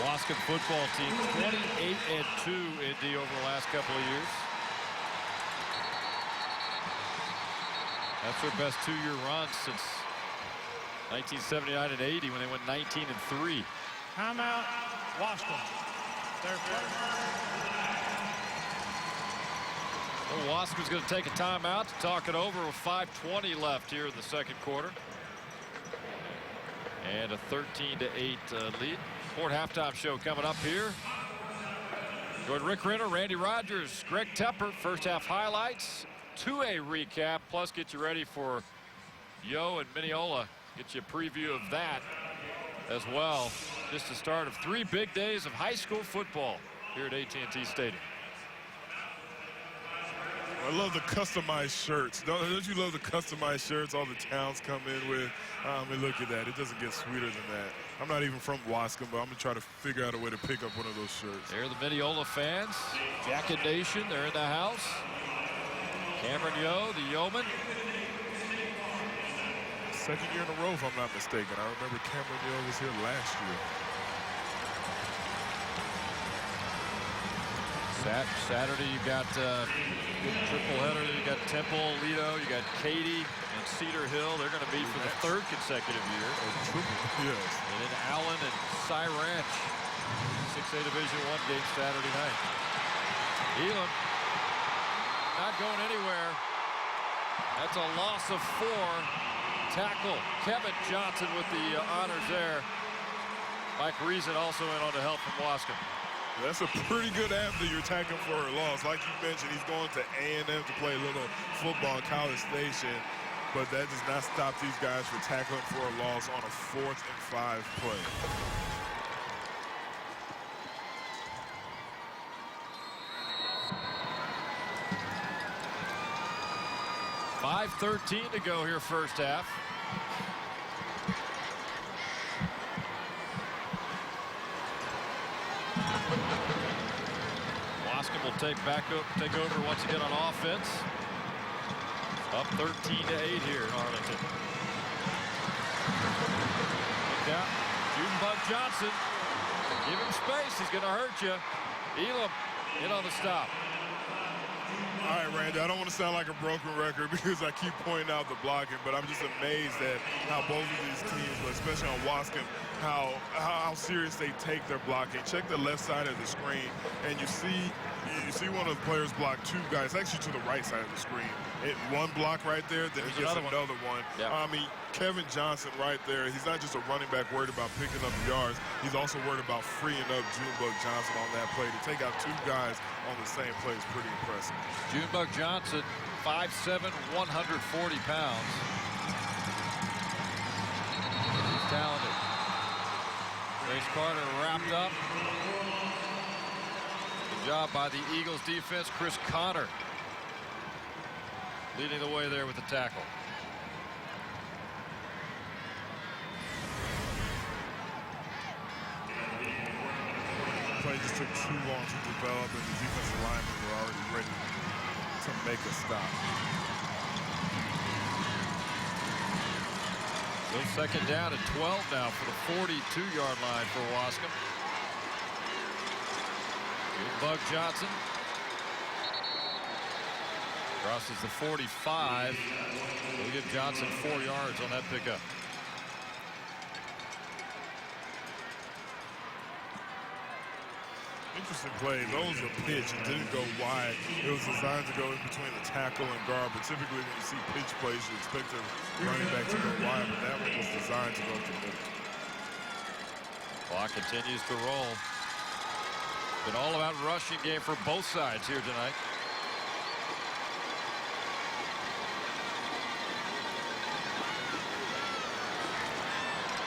Waskom football team 28-2 Indy over the last couple of years. That's their best 2-year run since 1979 and 80 when they went 19-3. Timeout, Waskom. Their first. Well, Waskom's going to take a timeout to talk it over with 5:20 left here in the 2nd quarter. And a 13-8 lead. Sport halftime show coming up here. Join Rick Renner, Randy Rogers, Greg Tepper. First half highlights. 2A recap, plus get you ready for Yo and Mineola. Get you a preview of that as well. Just the start of 3 big days of high school football here at AT&T Stadium. I love the customized shirts. Don't you love the customized shirts all the towns come in with? I mean, look at that. It doesn't get sweeter than that. I'm not even from Waskom, but I'm going to try to figure out a way to pick up one of those shirts. They're the Mineola fans. Jacket Nation, they're in the house. Cameron Yo, the Yeoman. 2nd year in a row, if I'm not mistaken. I remember Cameron Yo was here last year. Saturday, you got triple header. You got Temple, Lido, you got Katy and Cedar Hill. They're going to be for the 3rd consecutive year. Yes. And then Allen and Cy Ranch. 6A Division I game Saturday night. Elam not going anywhere. That's a loss of 4. Tackle Kevin Johnson with the honors there. Mike Reason also in on the help from Waskom. That's a pretty good athlete you're tackling for a loss. Like you mentioned, he's going to A&M to play a little football in College Station, but that does not stop these guys from tackling for a loss on a 4th and 5 play. 5:13 to go here first half. Waskom will take over once again on offense. Up 13-8 here in Arlington. Look out. Shooting Bud Johnson. Give him space. He's going to hurt you. Elam in on the stop. All right, Randy, I don't want to sound like a broken record because I keep pointing out the blocking, but I'm just amazed at how both of these teams, but especially on Waskom, how serious they take their blocking. Check the left side of the screen, and you see one of the players block two guys, actually to the right side of the screen. One block right there, then he gets another one. Yeah. I mean, Kevin Johnson right there, he's not just a running back worried about picking up the yards, he's also worried about freeing up Junebug Johnson on that play. To take out two guys on the same play is pretty impressive. Junebug Johnson, 5'7", 140 pounds. He's talented. Trace Carter wrapped up. Good job by the Eagles defense. Chris Connor leading the way there with the tackle. Play just took too long to develop, and the defensive linemen were already ready to make a stop. So second down at 12 now for the 42-yard line for Waskom. Bug Johnson crosses the 45. We'll give Johnson 4 yards on that pickup. Interesting play. Those were pitch. It didn't go wide. It was designed to go in between the tackle and guard. But typically when you see pitch plays, you expect the running back to go wide. But that one was designed to go to the middle. Clock continues to roll. Been all about rushing game for both sides here tonight.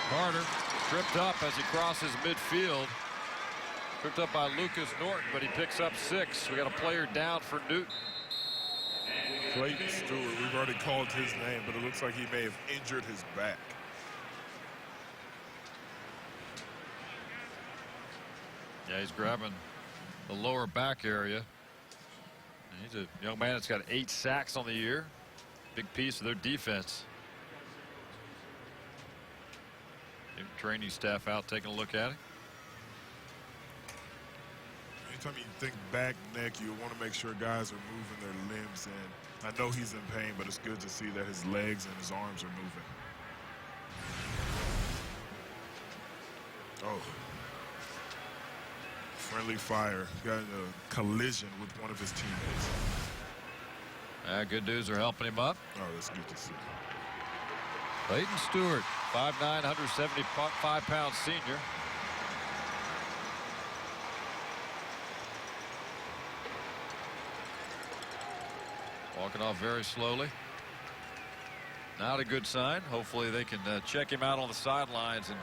Carter tripped up as he crosses midfield. Tripped up by Lucas Norton, but he picks up 6. We got a player down for Newton. Clayton Stewart, we've already called his name, but it looks like he may have injured his back. Yeah, he's grabbing the lower back area. And he's a young man that's got 8 sacks on the year. Big piece of their defense. Training staff out taking a look at it. Anytime you think back, neck, you want to make sure guys are moving their limbs. And I know he's in pain, but it's good to see that his legs and his arms are moving. Oh. Friendly fire. Got in a collision with one of his teammates. Good news, they're helping him up. Oh, that's good to see. Clayton Stewart, 5'9", 175-pound senior. Walking off very slowly. Not a good sign. Hopefully they can check him out on the sidelines, and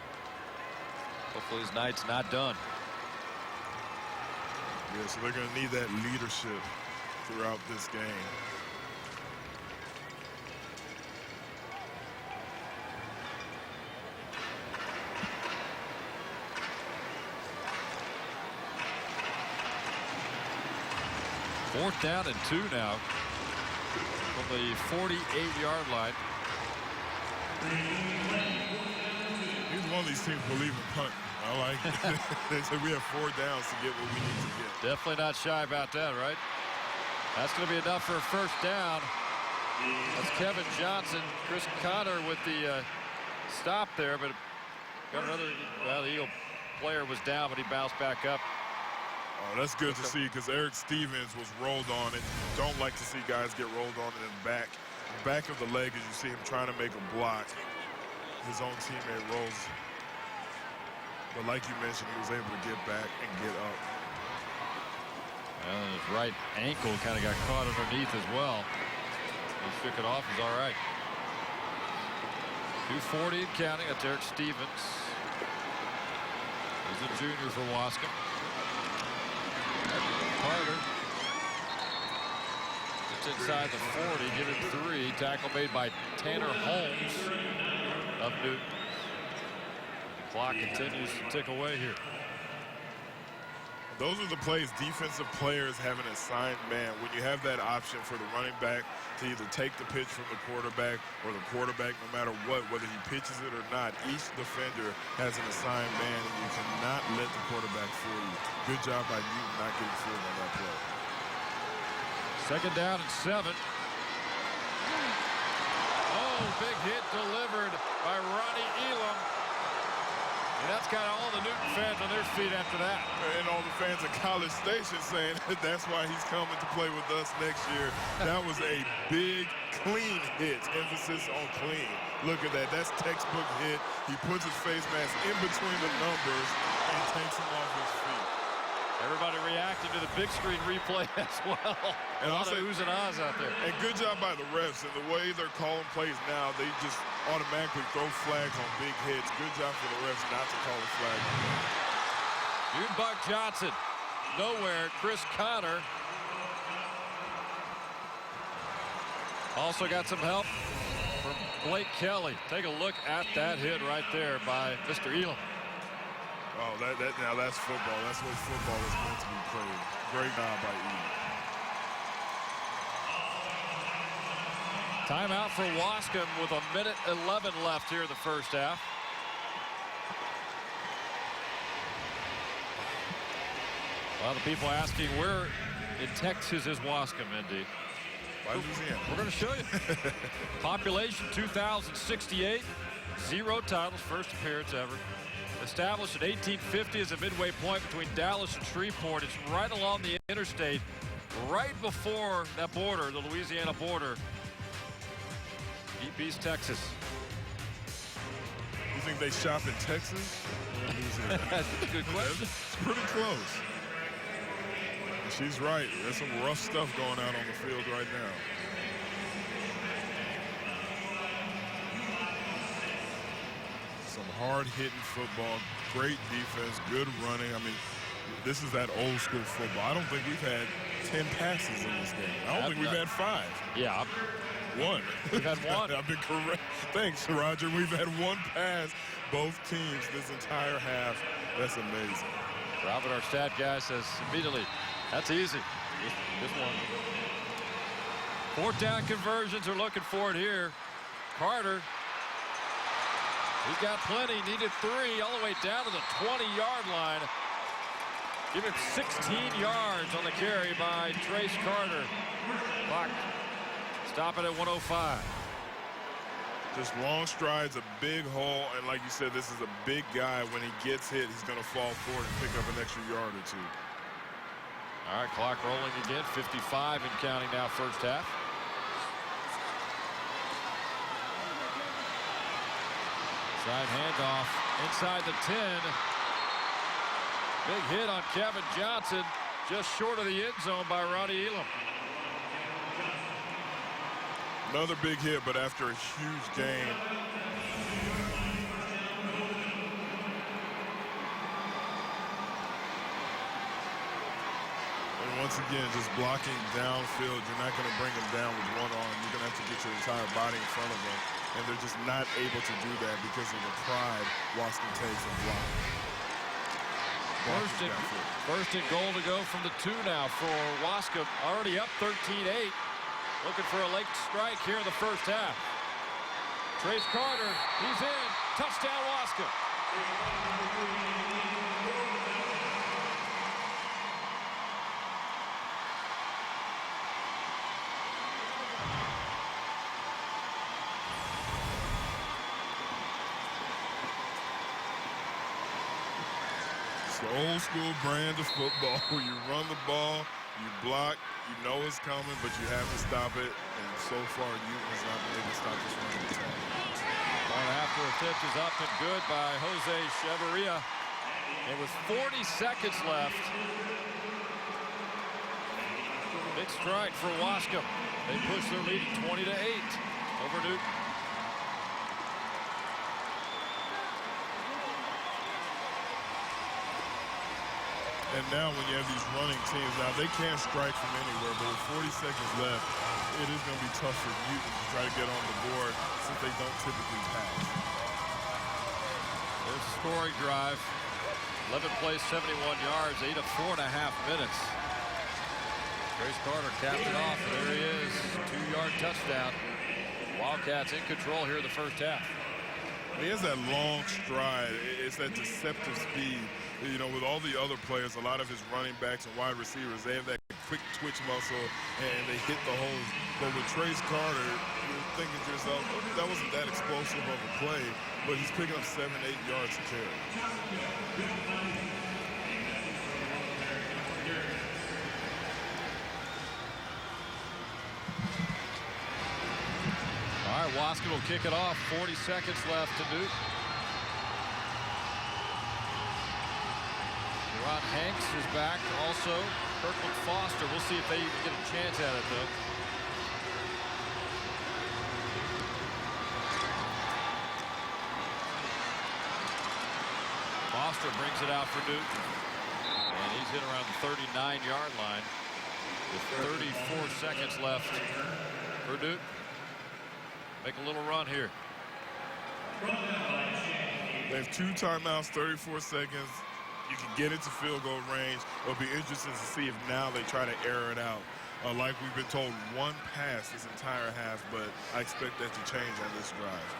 hopefully his night's not done. Yeah, so they're going to need that leadership throughout this game. Fourth down and 2 now from the 48-yard line. Neither one of these teams believe in punting. I like it. They said we have 4 downs to get what we need to get. Definitely not shy about that, right? That's going to be enough for a first down. That's Kevin Johnson. Chris Connor with the stop there, but got another. Well, the Eagle player was down, but he bounced back up. Oh, that's good to see, because Eric Stevens was rolled on, and you don't like to see guys get rolled on in the back of the leg as you see him trying to make a block. His own teammate rolls. But like you mentioned, he was able to get back and get up. Well, his right ankle kind of got caught underneath as well. He shook it off. He's all right. 2:40 and counting. That's Eric Stevens. He's a junior for Waskom. Carter. It's inside the 40. Give him 3. Tackle made by Tanner Holmes of Newton. The clock continues to tick away here. Those are the plays defensive players have an assigned man. When you have that option for the running back to either take the pitch from the quarterback, or the quarterback, no matter what, whether he pitches it or not, each defender has an assigned man, and you cannot let the quarterback fool you. Good job by Newton not getting fooled on that play. Second down and 7. Oh, big hit delivered by Ronnie Elam. And that's got all the Newton fans on their feet after that. And all the fans at College Station saying that's why he's coming to play with us next year. That was a big, clean hit. Emphasis on clean. Look at that. That's textbook hit. He puts his face mask in between the numbers and takes him off his feet. Everybody reacting to the big screen replay as well. And a lot of oohs and ahs out there. And good job by the refs. And the way they're calling plays now, they just automatically throw flags on big hits. Good job for the refs not to call a flag on that. Newton Buck Johnson, nowhere. Chris Connor also got some help from Blake Kelly. Take a look at that hit right there by Mr. Elam. Oh, now that's football. That's what football is meant to be played. Great job by Elam. Timeout for Waskom with 1:11 left here in the first half. A lot of people asking, where in Texas is Waskom, ND? Louisiana. We're going to show you. Population 2,068. 0 titles, first appearance ever. Established in 1850 as a midway point between Dallas and Shreveport. It's right along the interstate, right before that border, the Louisiana border. Deep East Texas. You think they shop in Texas or in Louisiana? That's a good question. It's pretty close. And she's right. There's some rough stuff going out on the field right now. Some hard-hitting football, great defense, good running. I mean, this is that old school football. I don't think we've had 10 passes in this game. I don't think we've had 5. Yeah. 1. We've had 1. I've been correct. Thanks, Roger. We've had 1 pass, both teams, this entire half. That's amazing. Robert, our stat guy, says immediately, that's easy. Just one. 4th down conversions are looking for it here. Carter. He's got plenty, needed 3 all the way down to the 20-yard line. Give him 16 yards on the carry by Trace Carter. Clock stopping at 1:05. Just long strides, a big hole, and like you said, this is a big guy. When he gets hit, he's going to fall forward and pick up an extra yard or 2. All right, clock rolling again, 55 and counting now, first half. Side handoff inside the 10. Big hit on Kevin Johnson, just short of the end zone by Ronnie Elam. Another big hit, but after a huge gain. And once again, just blocking downfield. You're not going to bring him down with one arm. You're going to have to get your entire body in front of him. And they're just not able to do that because of the pride Waskom takes in blocking. First and goal to go from the 2 now for Waskom. Already up 13-8. Looking for a late strike here in the first half. Trace Carter, he's in. Touchdown, Waskom. It's the old school brand of football where you run the ball, you block, you know it's coming, but you have to stop it. And so far, Newton has not been able to stop this running attack. One after attempt is up and good by Jose Cheverria. And with 40 seconds left, big strike for Waskom. They push their lead 20-8 over Newton. And now when you have these running teams, now they can't strike from anywhere, but with 40 seconds left, it is going to be tough for Newton to try to get on the board since they don't typically pass. There's a scoring drive. 11 plays, 71 yards, 8 of 4.5 minutes. Trace Carter capped it off. There he is. 2-yard touchdown. Wildcats in control here in the first half. He has that long stride. It's that deceptive speed. You know, with all the other players, a lot of his running backs and wide receivers, they have that quick twitch muscle, and they hit the holes. But with Trace Carter, you're thinking to yourself, that wasn't that explosive of a play, but he's picking up 7, 8 yards a carry. All right, Waskom will kick it off. 40 seconds left to Newton. Ron Hanks is back. Also, Kirkland Foster. We'll see if they even get a chance at it, though. Foster brings it out for Newton. And he's hit around the 39-yard line with 34 seconds left for Newton. Make a little run here. They have 2 timeouts, 34 seconds. You can get into field goal range. It'll be interesting to see if now they try to air it out. Like we've been told, 1 pass this entire half, but I expect that to change on this drive.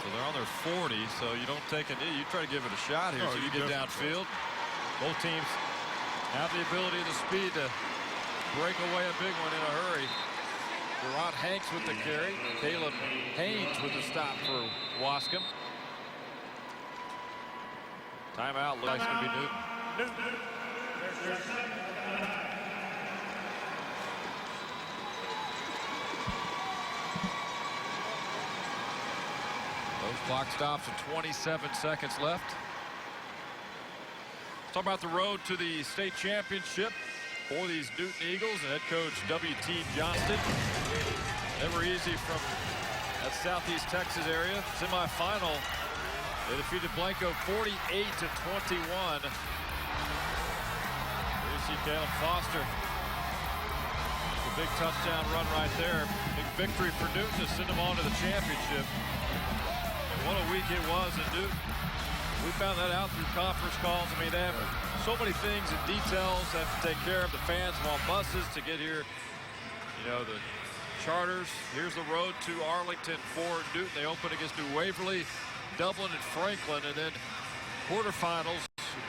So they're on their 40, so you don't take a knee. You try to give it a shot here, so you get downfield. Both teams have the ability and the speed to break away a big one in a hurry. Ron Hanks with the carry. Caleb Haynes with the stop for Waskom. Timeout. Looks like it's going to be Newton. Those clock stops with 27 seconds left. Talk about the road to the state championship for these Newton Eagles and head coach W.T. Johnston. Never easy from that southeast Texas area. Semifinal, they defeated Blanco 48-21. Here you see Caleb Foster. A big touchdown run right there. Big victory for Newton to send them on to the championship. And what a week it was in Newton. We found that out through conference calls. I mean, they have so many things and details they have to take care of. The fans want buses to get here. You know, the charters. Here's the road to Arlington for Newton. They open against New Waverly, Dublin, and Franklin. And then quarterfinals,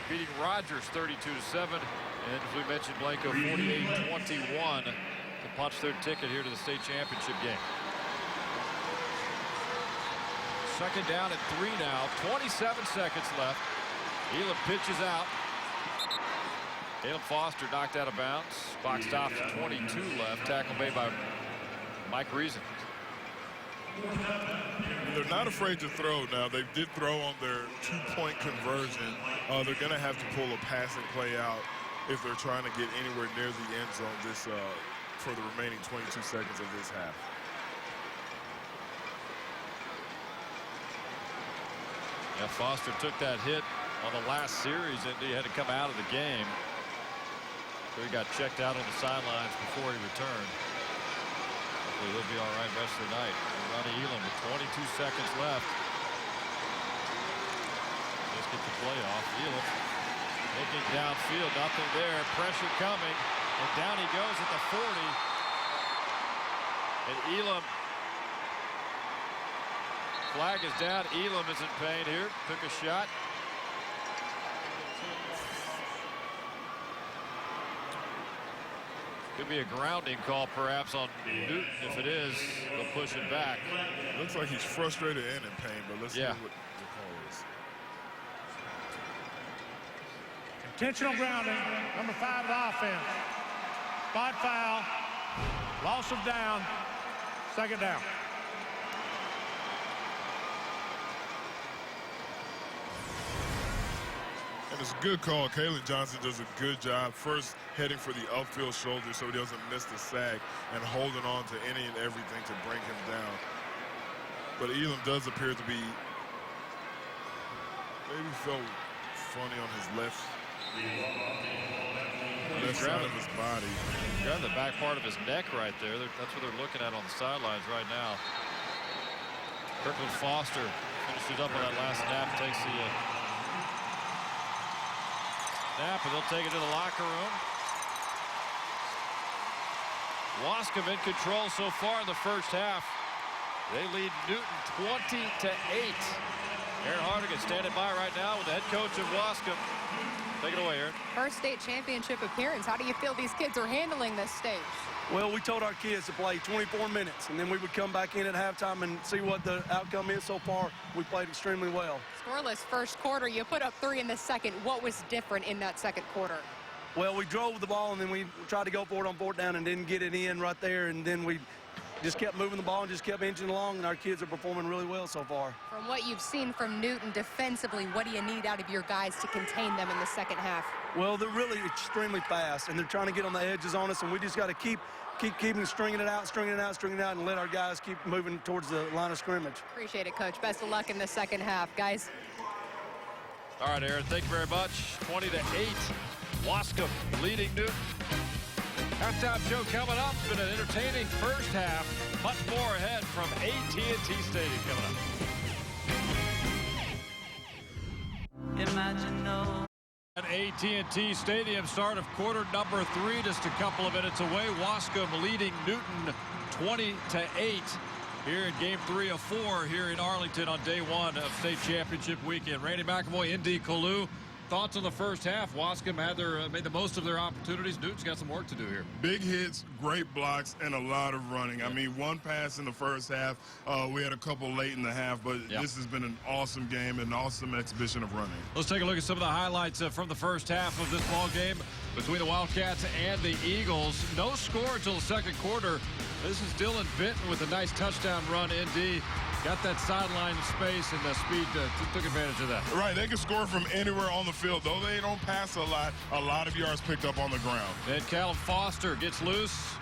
beating Rogers 32-7. And as we mentioned, Blanco 48-21 to punch their ticket here to the state championship game. Second down at 3 now. 27 seconds left. Elam pitches out. Caleb Foster knocked out of bounds. Box stops at 22 left. Tackle made by Mike Reason. They're not afraid to throw now. They did throw on their 2-point conversion. They're going to have to pull a passing play out if they're trying to get anywhere near the end zone this for the remaining 22 seconds of this half. Yeah, Foster took that hit on the last series and he had to come out of the game. So he got checked out on the sidelines before he returned. Hopefully he'll be all right rest of the night. Ronnie Elam with 22 seconds left. Just get the play off. Elam looking downfield, nothing there. Pressure coming, and down he goes at the 40. And Elam, flag is down. Elam is in pain here. Took a shot. Could be a grounding call perhaps on Newton. If it is, they'll push it back. Looks like he's frustrated and in pain, but let's see what the call is. Intentional grounding, number 5 of the offense. Spot foul, loss of down, second down. And it's a good call. Kalen Johnson does a good job first heading for the upfield shoulder so he doesn't miss the sack and holding on to any and everything to bring him down. But Elam does appear to be maybe felt funny on his left side of his body. Got the back part of his neck right there. That's what they're looking at on the sidelines right now. Kirkland Foster finishes up on that last snap, takes the snap, and they'll take it to the locker room. Waskom in control so far in the first half. They lead Newton 20-8. Aaron Hardigan standing by right now with the head coach of Waskom. Take it away, Aaron. First state championship appearance. How do you feel these kids are handling this stage? Well, we told our kids to play 24 minutes, and then we would come back in at halftime and see what the outcome is. So far, we played extremely well. Scoreless first quarter. You put up 3 in the second. What was different in that second quarter? Well, we drove the ball, and then we tried to go for it on fourth down and didn't get it in right there, and then we just kept moving the ball and just kept inching along, and our kids are performing really well so far. From what you've seen from Newton defensively, what do you need out of your guys to contain them in the second half? Well, they're really extremely fast, and they're trying to get on the edges on us, and we just got to keep stringing it out, and let our guys keep moving towards the line of scrimmage. Appreciate it, Coach. Best of luck in the second half, guys. All right, Aaron, thank you very much. 20-8, Waskom leading Newton. Halftime show coming up. Been an entertaining first half. Much more ahead from AT&T Stadium coming up. Imagine no. At AT&T Stadium, start of quarter number 3, just a couple of minutes away. Waskom leading Newton 20-8 here in game 3 of 4 here in Arlington on day 1 of state championship weekend. Randy McAvoy, Indy Kalu. Thoughts on the first half? Waskom had made the most of their opportunities. Newton's got some work to do here. Big hits, great blocks, and a lot of running. I mean, one pass in the first half. We had a couple late in the half, but this has been an awesome game, an awesome exhibition of running. Let's take a look at some of the highlights from the first half of this ball game between the Wildcats and the Eagles. No score until the second quarter. This is Dylan Benton with a nice touchdown run. ND got that sideline space and the speed took advantage of that. Right, they can score from anywhere on the field. Though they don't pass a lot of yards picked up on the ground. Then Callum Foster gets loose.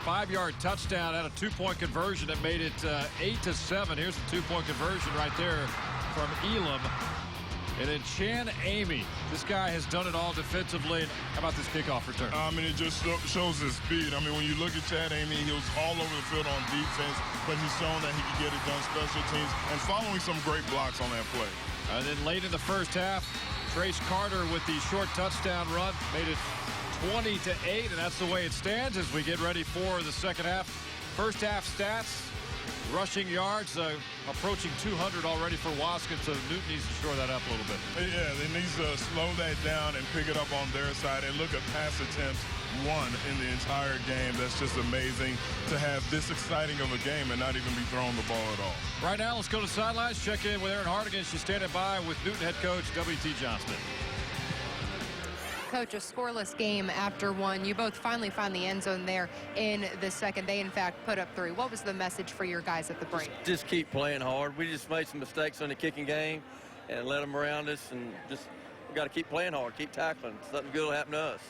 5-yard touchdown at a 2-point conversion that made it 8-7. Here's the 2-point conversion right there from Elam. And then Chan Amy, this guy has done it all defensively. How about this kickoff return? I mean, it just shows his speed. I mean, when you look at Chad Amy, he was all over the field on defense, but he's shown that he can get it done special teams and following some great blocks on that play. And then late in the first half, Trace Carter with the short touchdown run made it 20-8, and that's the way it stands as we get ready for the second half. First half stats. Rushing yards approaching 200 already for Waskom, so Newton needs to shore that up a little bit. Yeah, they need to slow that down and pick it up on their side and look at pass attempts 1 in the entire game. That's just amazing to have this exciting of a game and not even be throwing the ball at all. Right now, let's go to the sidelines, check in with Erin Hardigan. She's standing by with Newton head coach W.T. Johnston. Coach, a scoreless game after 1. You both finally found the end zone there in the second. They, in fact, put up 3. What was the message for your guys at the break? Just keep playing hard. We just made some mistakes in the kicking game and let them around us, and just we got to keep playing hard, keep tackling. Something good will happen to us.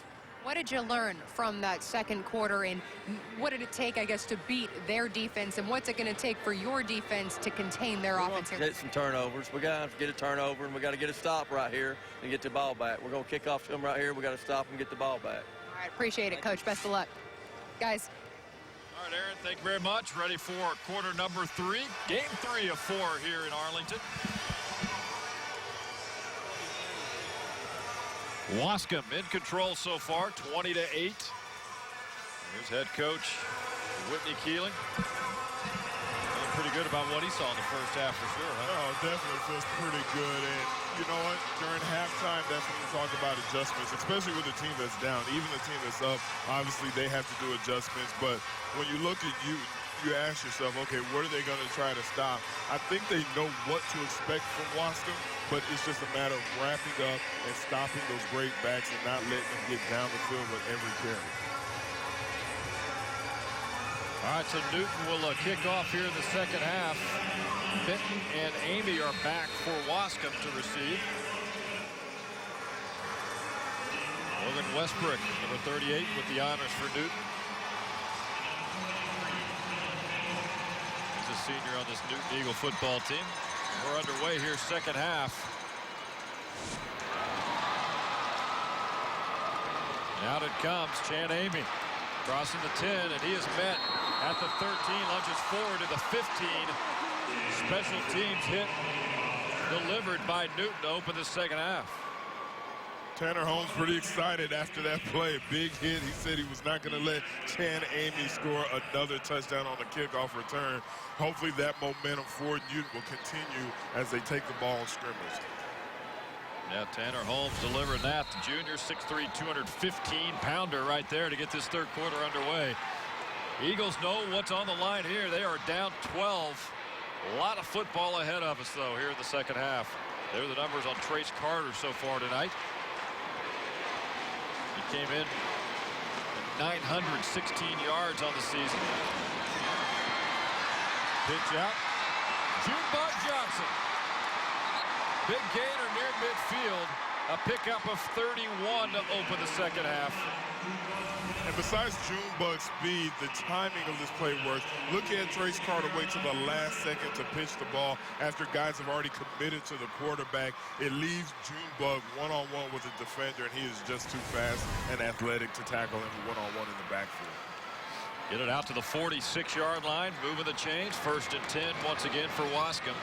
What did you learn from that second quarter, and what did it take, I guess, to beat their defense, and what's it going to take for your defense to contain their offense here? Get some turnovers. We got to get a turnover, and we got to get a stop right here and get the ball back. We're going to kick off to them right here. We got to stop and get the ball back. All right, appreciate it, Coach. Best of luck. Guys. All right, Aaron, thank you very much. Ready for quarter number 3. Game 3 of 4 here in Arlington. Waskom in control so far, 20-8. Here's head coach Whitney Keeling. Feeling pretty good about what he saw in the first half for sure, huh? Oh, definitely feels pretty good. And you know what? During halftime, that's when you talk about adjustments, especially with a team that's down. Even the team that's up, obviously they have to do adjustments. But when you look at you ask yourself, okay, what are they going to try to stop? I think they know what to expect from Waskom, but it's just a matter of wrapping up and stopping those great backs and not letting them get down the field with every carry. All right, so Newton will kick off here in the second half. Benton and Amy are back for Waskom to receive. Logan Westbrook, number 38, with the honors for Newton. He's a senior on this Newton Eagle football team. We're underway here, second half. And out it comes, Chan Amy crossing the 10, and he is met at the 13, lunges forward to the 15. Special teams hit delivered by Newton to open the second half. Tanner Holmes pretty excited after that play. Big hit. He said he was not going to let Chan Amy score another touchdown on the kickoff return. Hopefully that momentum for Newton will continue as they take the ball in scrimmage. Yeah, Tanner Holmes delivering that. The junior, 6'3", 215-pounder right there to get this third quarter underway. Eagles know what's on the line here. They are down 12. A lot of football ahead of us, though, here in the second half. There are the numbers on Trace Carter so far tonight. He came in at 916 yards on the season. Pitch out. Junebug Johnson. Big gainer near midfield. A pickup of 31 to open the second half. And besides Junebug's speed, the timing of this play works. Look at Trace Carter wait till the last second to pitch the ball after guys have already committed to the quarterback. It leaves Junebug one-on-one with a defender, and he is just too fast and athletic to tackle him one-on-one in the backfield. Get it out to the 46-yard line, moving the chains. 1st and 10 once again for Waskom.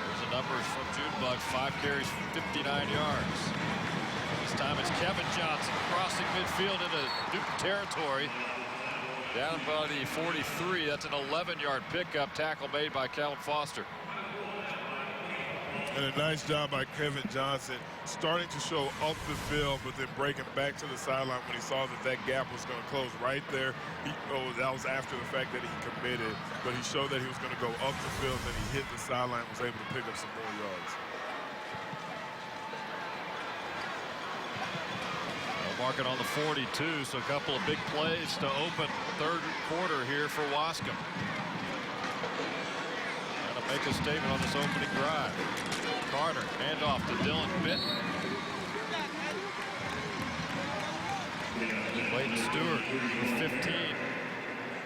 There's the numbers from Junebug, 5 carries, 59 yards. This time it's Kevin Johnson crossing midfield into Newton territory. Down by the 43. That's an 11-yard pickup. Tackle made by Calvin Foster. And a nice job by Kevin Johnson, starting to show up the field, but then breaking back to the sideline when he saw that that gap was going to close right there. That was after the fact that he committed, but he showed that he was going to go up the field, then he hit the sideline, was able to pick up some more yards. Marking on the 42, so a couple of big plays to open third quarter here for Waskom. Trying to make a statement on this opening drive. Carter, handoff to Dylan Benton. Clayton Stewart, 15.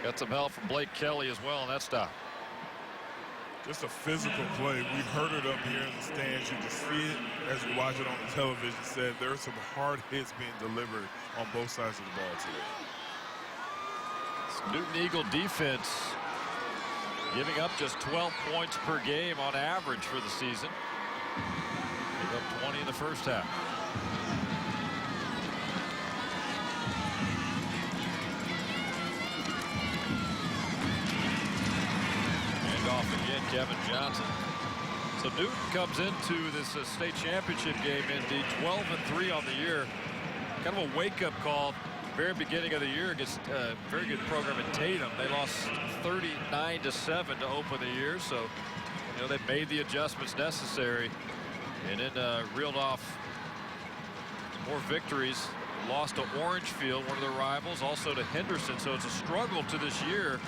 Got some help from Blake Kelly as well on that stop. Just a physical play. We heard it up here in the stands. You can see it as we watch it on the television set. There are some hard hits being delivered on both sides of the ball today. This Newton Eagle defense giving up just 12 points per game on average for the season. Gave up 20 in the first half. Again, Kevin Johnson. So Newton comes into this state championship game indeed 12-3 on the year. Kind of a wake-up call. Very beginning of the year against a very good program at Tatum. They lost 39-7 to open the year. So, you know, they made the adjustments necessary and then reeled off more victories. Lost to Orangefield, one of their rivals, also to Henderson. So it's a struggle to this year.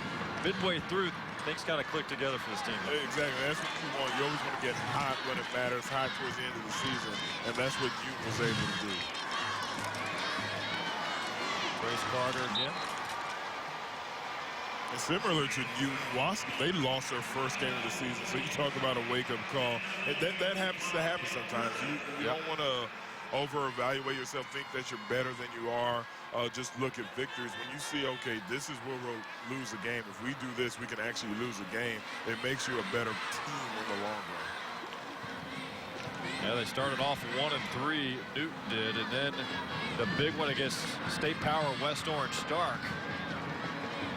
Midway through, things kind of click together for this team. Exactly. That's what you want. You always want to get hot when it matters, hot towards the end of the season, and that's what Newton was able to do. Trace Carter again. And similar to Newton, Waskom, they lost their first game of the season, so you talk about a wake-up call. And that happens to happen sometimes. You don't want to over-evaluate yourself, think that you're better than you are. Just look at victories. When you see, okay, this is where we'll lose a game. If we do this, we can actually lose a game. It makes you a better team in the long run. Yeah, they started off 1-3, Newton did, and then the big one against State Power West Orange Stark.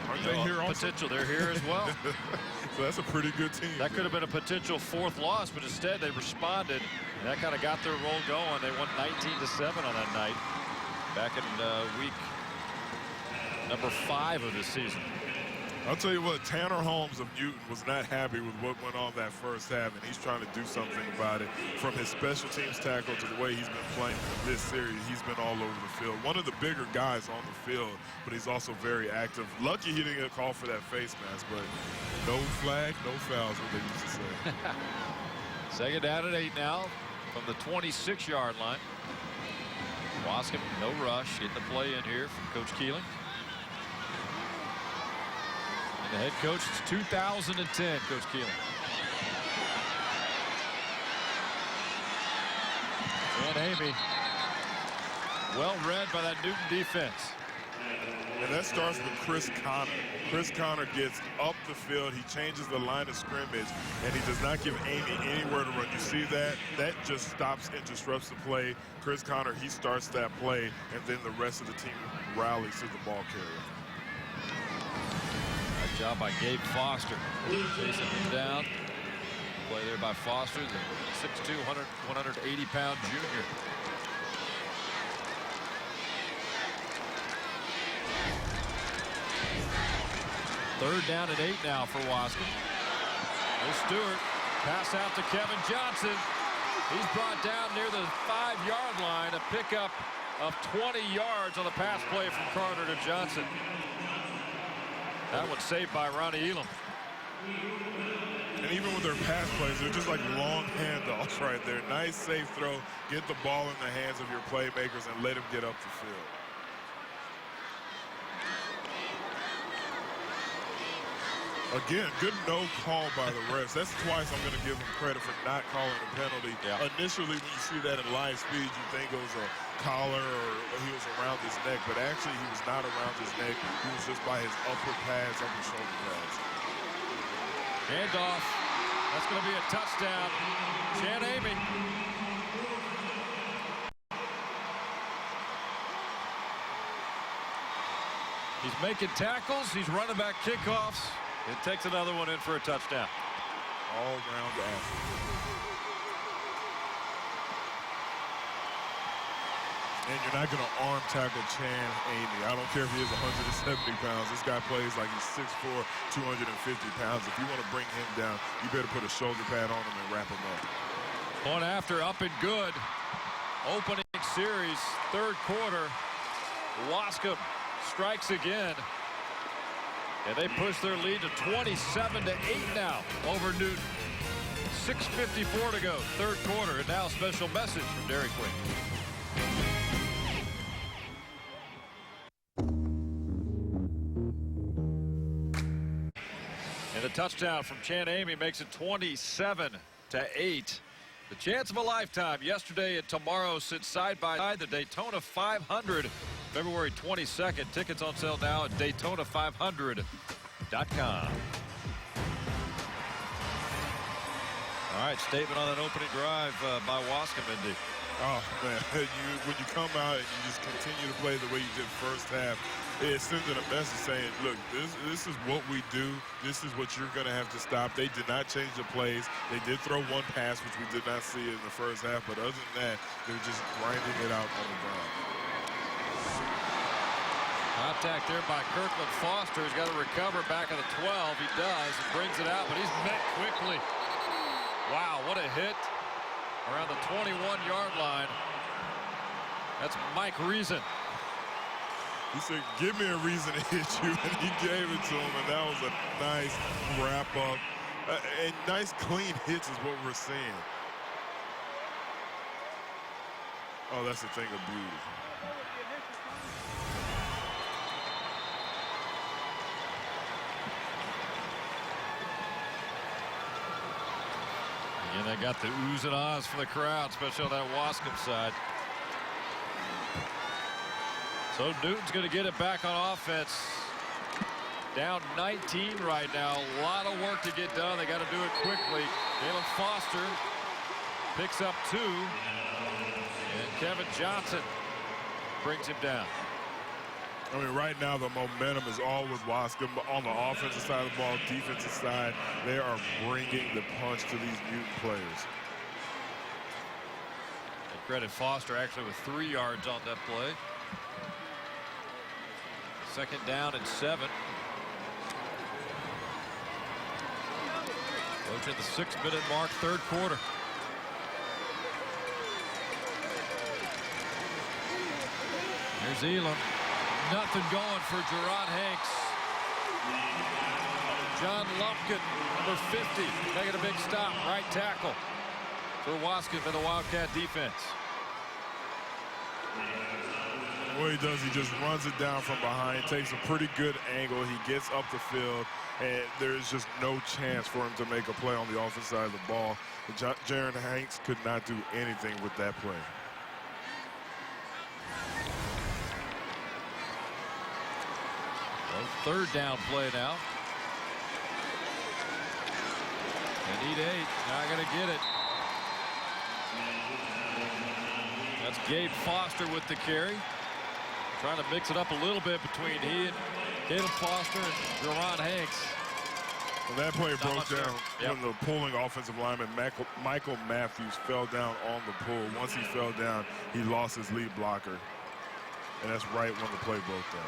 Aren't they here also? Potential, they're here as well. So that's a pretty good team. That could have been a potential 4th loss, but instead they responded, and that kind of got their roll going. They won 19-7 on that night. Back in week number 5 of this season. I'll tell you what, Tanner Holmes of Newton was not happy with what went on that first half, and he's trying to do something about it. From his special teams tackle to the way he's been playing this series, he's been all over the field. One of the bigger guys on the field, but he's also very active. Lucky he didn't get a call for that face mask, but no flag, no fouls, what they used to say. Second down at 8 now from the 26-yard line. Waskom, no rush. Getting the play in here from Coach Keeling. And the head coach, it's 2010, Coach Keeling. And Amy, well read by that Newton defense. And that starts with Chris Connor. Chris Connor gets up the field. He changes the line of scrimmage, and he does not give Amy anywhere to run. You see that? That just stops and disrupts the play. Chris Connor, he starts that play, and then the rest of the team rallies to the ball carrier. Nice job by Gabe Foster. Chasing him down. Play there by Foster, the 6'2", 180-pound junior. Third down and 8 now for Waskom. Here's Stewart. Pass out to Kevin Johnson. He's brought down near the 5-yard line. A pickup of 20 yards on the pass play from Carter to Johnson. That one's saved by Ronnie Elam. And even with their pass plays, they're just like long handoffs right there. Nice, safe throw. Get the ball in the hands of your playmakers and let them get up the field. Again, good no call by the refs. That's twice I'm going to give him credit for not calling a penalty. Yeah. Initially, when you see that in live speed, you think it was a collar or he was around his neck, but actually he was not around his neck. He was just by his upper pads, upper shoulder pads. Handoff. That's going to be a touchdown. Chan Amy. He's making tackles. He's running back kickoffs. It takes another one in for a touchdown. All round action. And you're not going to arm tackle Chan Amy. I don't care if he is 170 pounds. This guy plays like he's 6'4", 250 pounds. If you want to bring him down, you better put a shoulder pad on him and wrap him up. Point after, up and good. Opening series, third quarter. Waskom strikes again. And they push their lead to 27-8 now over Newton. 6:54 to go, third quarter. And now a special message from Dairy Queen. And a touchdown from Chan Amy makes it 27-8. The chance of a lifetime yesterday and tomorrow sit side by side. The Daytona 500, February 22nd. Tickets on sale now at Daytona500.com. All right, statement on that opening drive by Waskom, Indy. Oh, man, when you come out and you just continue to play the way you did first half, it sends a message saying, look, this is what we do. This is what you're going to have to stop. They did not change the plays. They did throw one pass, which we did not see in the first half. But other than that, they're just grinding it out on the ground. Contact there by Kirkland Foster. He's got to recover back at the 12. He does. He brings it out, but he's met quickly. Wow, what a hit. Around the 21-yard line. That's Mike Reason. He said, give me a reason to hit you, and he gave it to him, and that was a nice wrap-up. And nice, clean hits is what we're seeing. Oh, that's a thing of beauty. And they got the oohs and ahs for the crowd, especially on that Waskom side. So Newton's going to get it back on offense. Down 19 right now. A lot of work to get done. They got to do it quickly. Galen Foster picks up 2. And Kevin Johnson brings him down. I mean, right now the momentum is all with Waskom on the offensive side of the ball, defensive side. They are bringing the punch to these Newton players. And credit Foster actually with 3 yards on that play. Second down and 7. Approaching the 6-minute mark, third quarter. Here's Elam. Nothing going for Gerard Hanks. John Lumpkin, number 50, making a big stop, right tackle for Waskom in the Wildcat defense. What he does, he just runs it down from behind, takes a pretty good angle. He gets up the field, and there's just no chance for him to make a play on the offensive side of the ball. Jaron Hanks could not do anything with that play. Third down play now. They need 8. Not going to get it. That's Gabe Foster with the carry. Trying to mix it up a little bit between he and Caleb Foster and Jerron Hanks. Well, that play broke down when the pulling offensive lineman Michael Matthews fell down on the pull. Once he fell down, he lost his lead blocker. And that's right when the play broke down.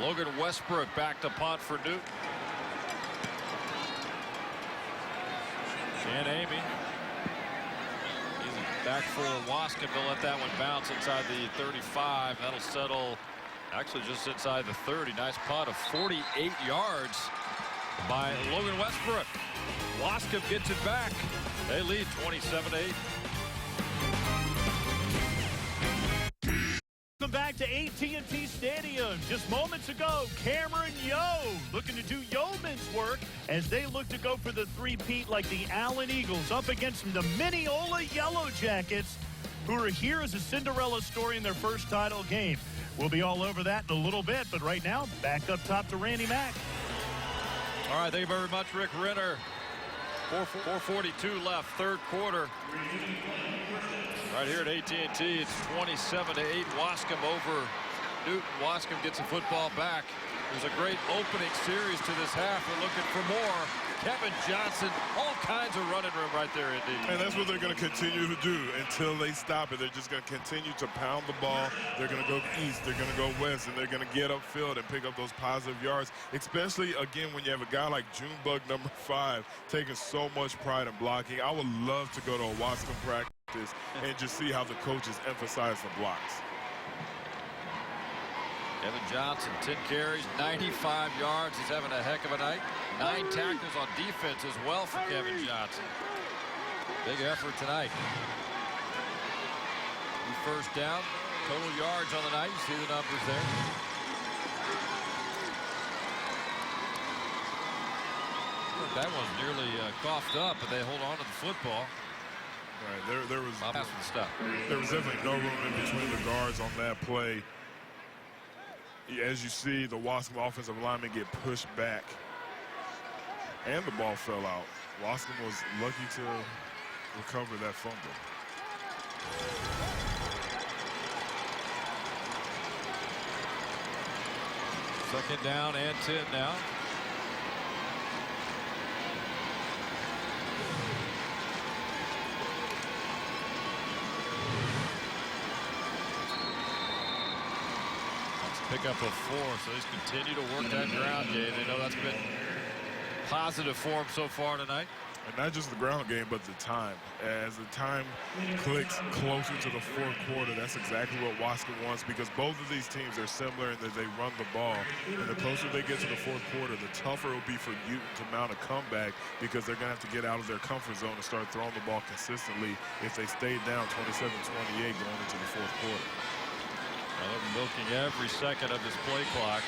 Logan Westbrook back to punt for Newton. Shan Amy. He's back for Waskom. They'll let that one bounce inside the 35. That'll settle actually just inside the 30. Nice punt of 48 yards by Logan Westbrook. Waskom gets it back. They lead 27-8. Welcome back to AT&T Stadium. Just moments ago, Cameron Yo looking to do yeoman's work as they look to go for the three-peat like the Allen Eagles up against the Mineola Yellow Jackets, who are here as a Cinderella story in their first title game. We'll be all over that in a little bit, but right now, back up top to Randy Mack. All right, thank you very much, Rick Renner. 4:42 left, third quarter. Right here at AT&T, it's 27-8. Waskom over Newton. Waskom gets the football back. There's a great opening series to this half. We're looking for more. Kevin Johnson, all kinds of running room right there, indeed. And that's what they're going to continue to do until they stop it. They're just going to continue to pound the ball. They're going to go east, they're going to go west, and they're going to get upfield and pick up those positive yards, especially, again, when you have a guy like Junebug number 5 taking so much pride in blocking. I would love to go to a Waskom practice and just see how the coaches emphasize the blocks. Kevin Johnson, 10 carries, 95 yards. He's having a heck of a night. 9 tackles on defense as well for Kevin Johnson. Big effort tonight. First down, total yards on the night. You see the numbers there. That one's nearly coughed up, but they hold on to the football. Right, there was stuff. There was definitely no room in between the guards on that play. As you see, the Waskom offensive linemen get pushed back, and the ball fell out. Waskom was lucky to recover that fumble. Second down and 10 now. Pick up a 4, so he's continued to work that ground game. They know that's been positive for him so far tonight. And not just the ground game, but the time. As the time clicks closer to the fourth quarter, that's exactly what Waskom wants, because both of these teams are similar in that they run the ball. And the closer they get to the fourth quarter, the tougher it will be for Newton to mount a comeback, because they're going to have to get out of their comfort zone and start throwing the ball consistently if they stay down 27-28 going into the fourth quarter. Well, they're milking every second of this play clock.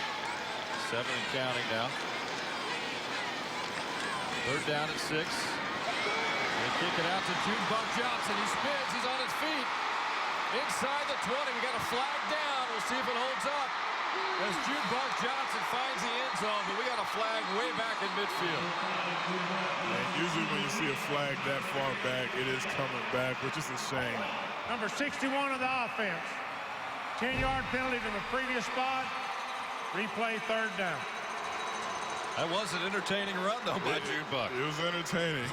7 and counting now. Third down at 6. They kick it out to Junebug Johnson. He spins. He's on his feet. Inside the 20. We got a flag down. We'll see if it holds up as Junebug Johnson finds the end zone. But we got a flag way back in midfield. And usually when you see a flag that far back, it is coming back, which is a shame. Number 61 of the offense. 10-yard penalty to the previous spot. Replay third down. That was an entertaining run, though, by Junebug. It was entertaining.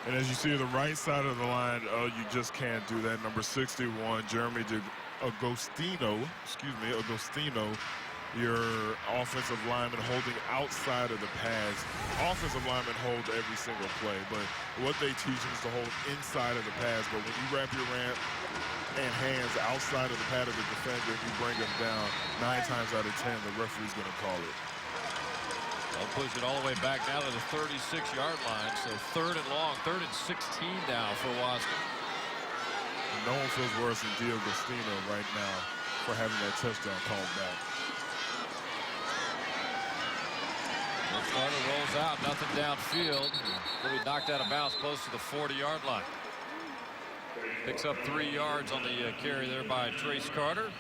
And as you see the right side of the line, you just can't do that. Number 61, Jeremy Agostino, your offensive lineman holding outside of the pads. Offensive lineman holds every single play, but what they teach them is to hold inside of the pads. But when you wrap your hands outside of the pad of the defender and you bring them down, 9 times out of 10, the referee's going to call it. They'll push it all the way back now to the 36-yard line. So third and long, 3rd and 16 now for Waskom. And no one feels worse than D'Agostino right now for having that touchdown called back. Carter rolls out, nothing downfield. Will be knocked out of bounds close to the 40-yard line. Picks up 3 yards on the carry there by Trace Carter.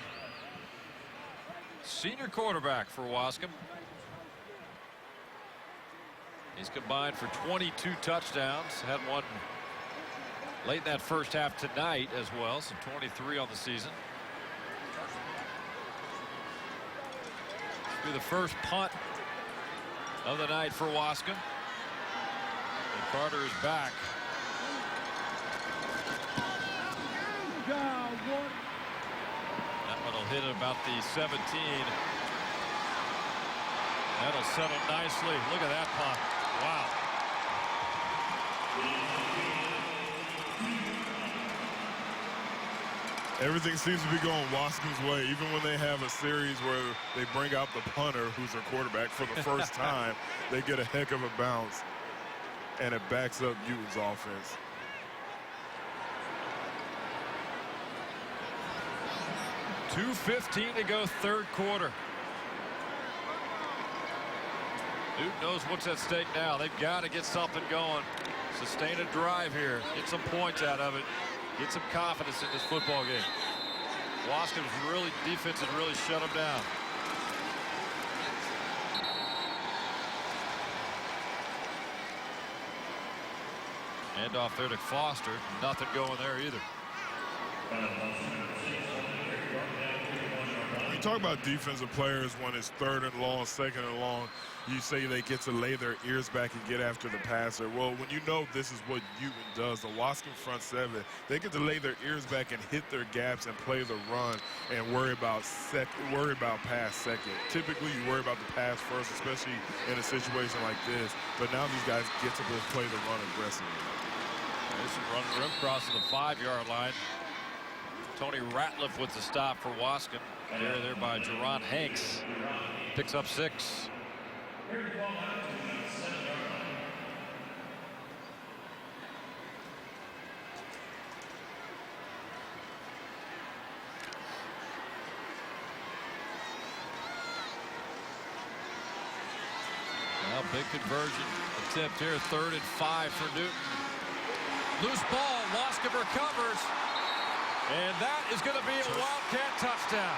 Senior quarterback for Waskom. He's combined for 22 touchdowns. Had one late in that first half tonight as well, so 23 on the season. This will be the first punt of the night for Waskom. And Carter is back. That one will hit about the 17. That'll settle nicely. Look at that punt. Wow. Everything seems to be going Waskom's way. Even when they have a series where they bring out the punter, who's their quarterback, for the first time, they get a heck of a bounce, and it backs up Newton's offense. .2:15 to go, third quarter. Newton knows what's at stake now. They've got to get something going. Sustain a drive here. Get some points out of it. Get some confidence in this football game. Waskom's defense has really shut them down. Hand off there to Foster. Nothing going there either. You talk about defensive players when it's third and long, second and long. You say they get to lay their ears back and get after the passer. Well, when you know this is what Newton does, the Waskom front seven, they get to lay their ears back and hit their gaps and play the run and worry about pass second. Typically, you worry about the pass first, especially in a situation like this. But now these guys get to play the run aggressively. There's some run rim crossing the 5-yard line. Tony Ratliff with the stop for Waskom. Carry there by Jerron Hanks. Picks up 6. Well, big conversion attempt here. 3rd and 5 for Newton. Loose ball. Waskom recovers. And that is going to be a Wildcat touchdown.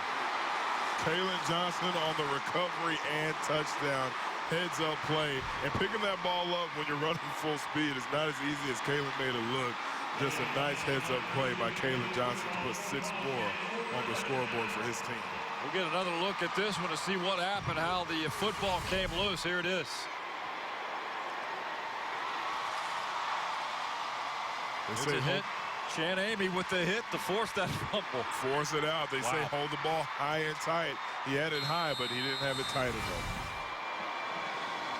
Kalen Johnson on the recovery and touchdown. Heads up play. And picking that ball up when you're running full speed is not as easy as Kalen made it look. Just a nice heads up play by Kalen Johnson to put 6 more on the scoreboard for his team. We'll get another look at this one to see what happened, how the football came loose. Here it is. It's a hit. Chan Amy with the hit to force that fumble. Force it out. They say hold the ball high and tight. He had it high, but he didn't have it tight enough.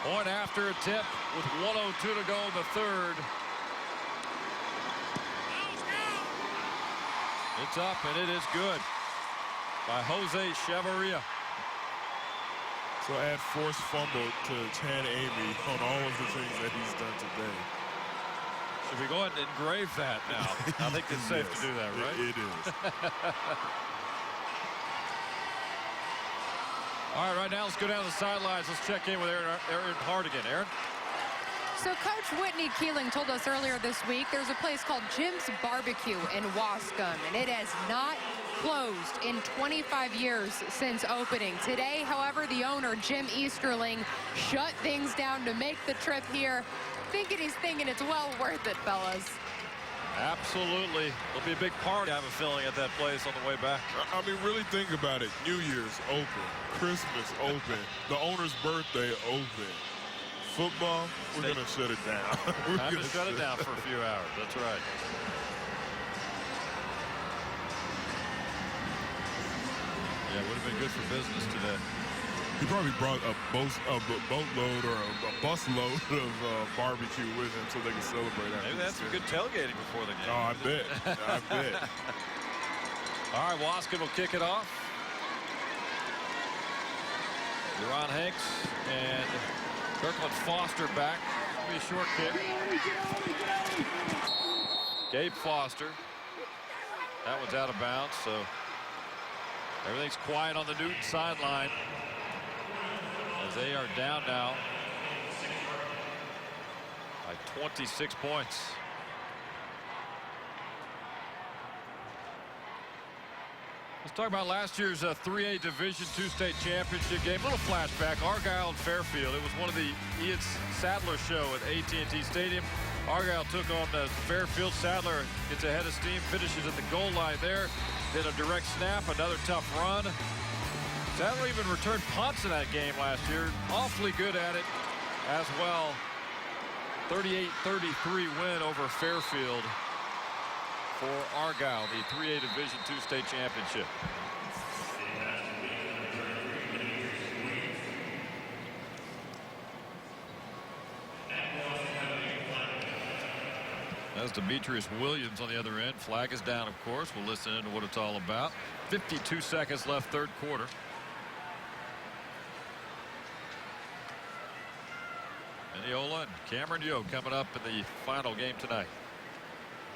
Point after attempt with 1:02 to go in the 3rd. It's up, and it is good by Jose Chavarria. So add forced fumble to Chan Amy on all of the things that he's done today. Should we go ahead and engrave that now? I think it's safe to do that, right? It is. All right now let's go down to the sidelines. Let's check in with Aaron Hart again. Aaron? So Coach Whitney Keeling told us earlier this week there's a place called Jim's Barbecue in Waskom, and it has not closed in 25 years since opening. Today, however, the owner, Jim Easterling, shut things down to make the trip here. He's thinking it's well worth it, fellas. Absolutely. It'll be a big party, I have a feeling, at that place on the way back. I mean, really think about it. New Year's open. Christmas open. The owner's birthday open. Football, we're going to shut it down. Time to shut it down for a few hours. That's right. Yeah, it would have been good for business today. He probably brought a boatload or a busload of barbecue with him so they could celebrate after. Maybe that's some good tailgating before the game. Oh, I bet. I bet. All right, Waskom will kick it off. Jerron Hanks and Kirkland Foster back. It'll be a short kick. Gabe Foster. That one's out of bounds, so everything's quiet on the Newton sideline as they are down now by 26 points. Let's talk about last year's 3A Division II state championship game. A little flashback. Argyle and Fairfield. It was one of the Ian Sadler show at AT&T Stadium. Argyle took on Fairfield. Sadler gets ahead of steam, finishes at the goal line there. Did a direct snap, another tough run. Sadler even returned punts in that game last year. Awfully good at it as well. 38-33 win over Fairfield for Argyle, the 3A Division II state championship. That's Demetrius Williams on the other end. Flag is down, of course. We'll listen into what it's all about. 52 seconds left, third quarter. Mineola and Cameron Yo coming up in the final game tonight.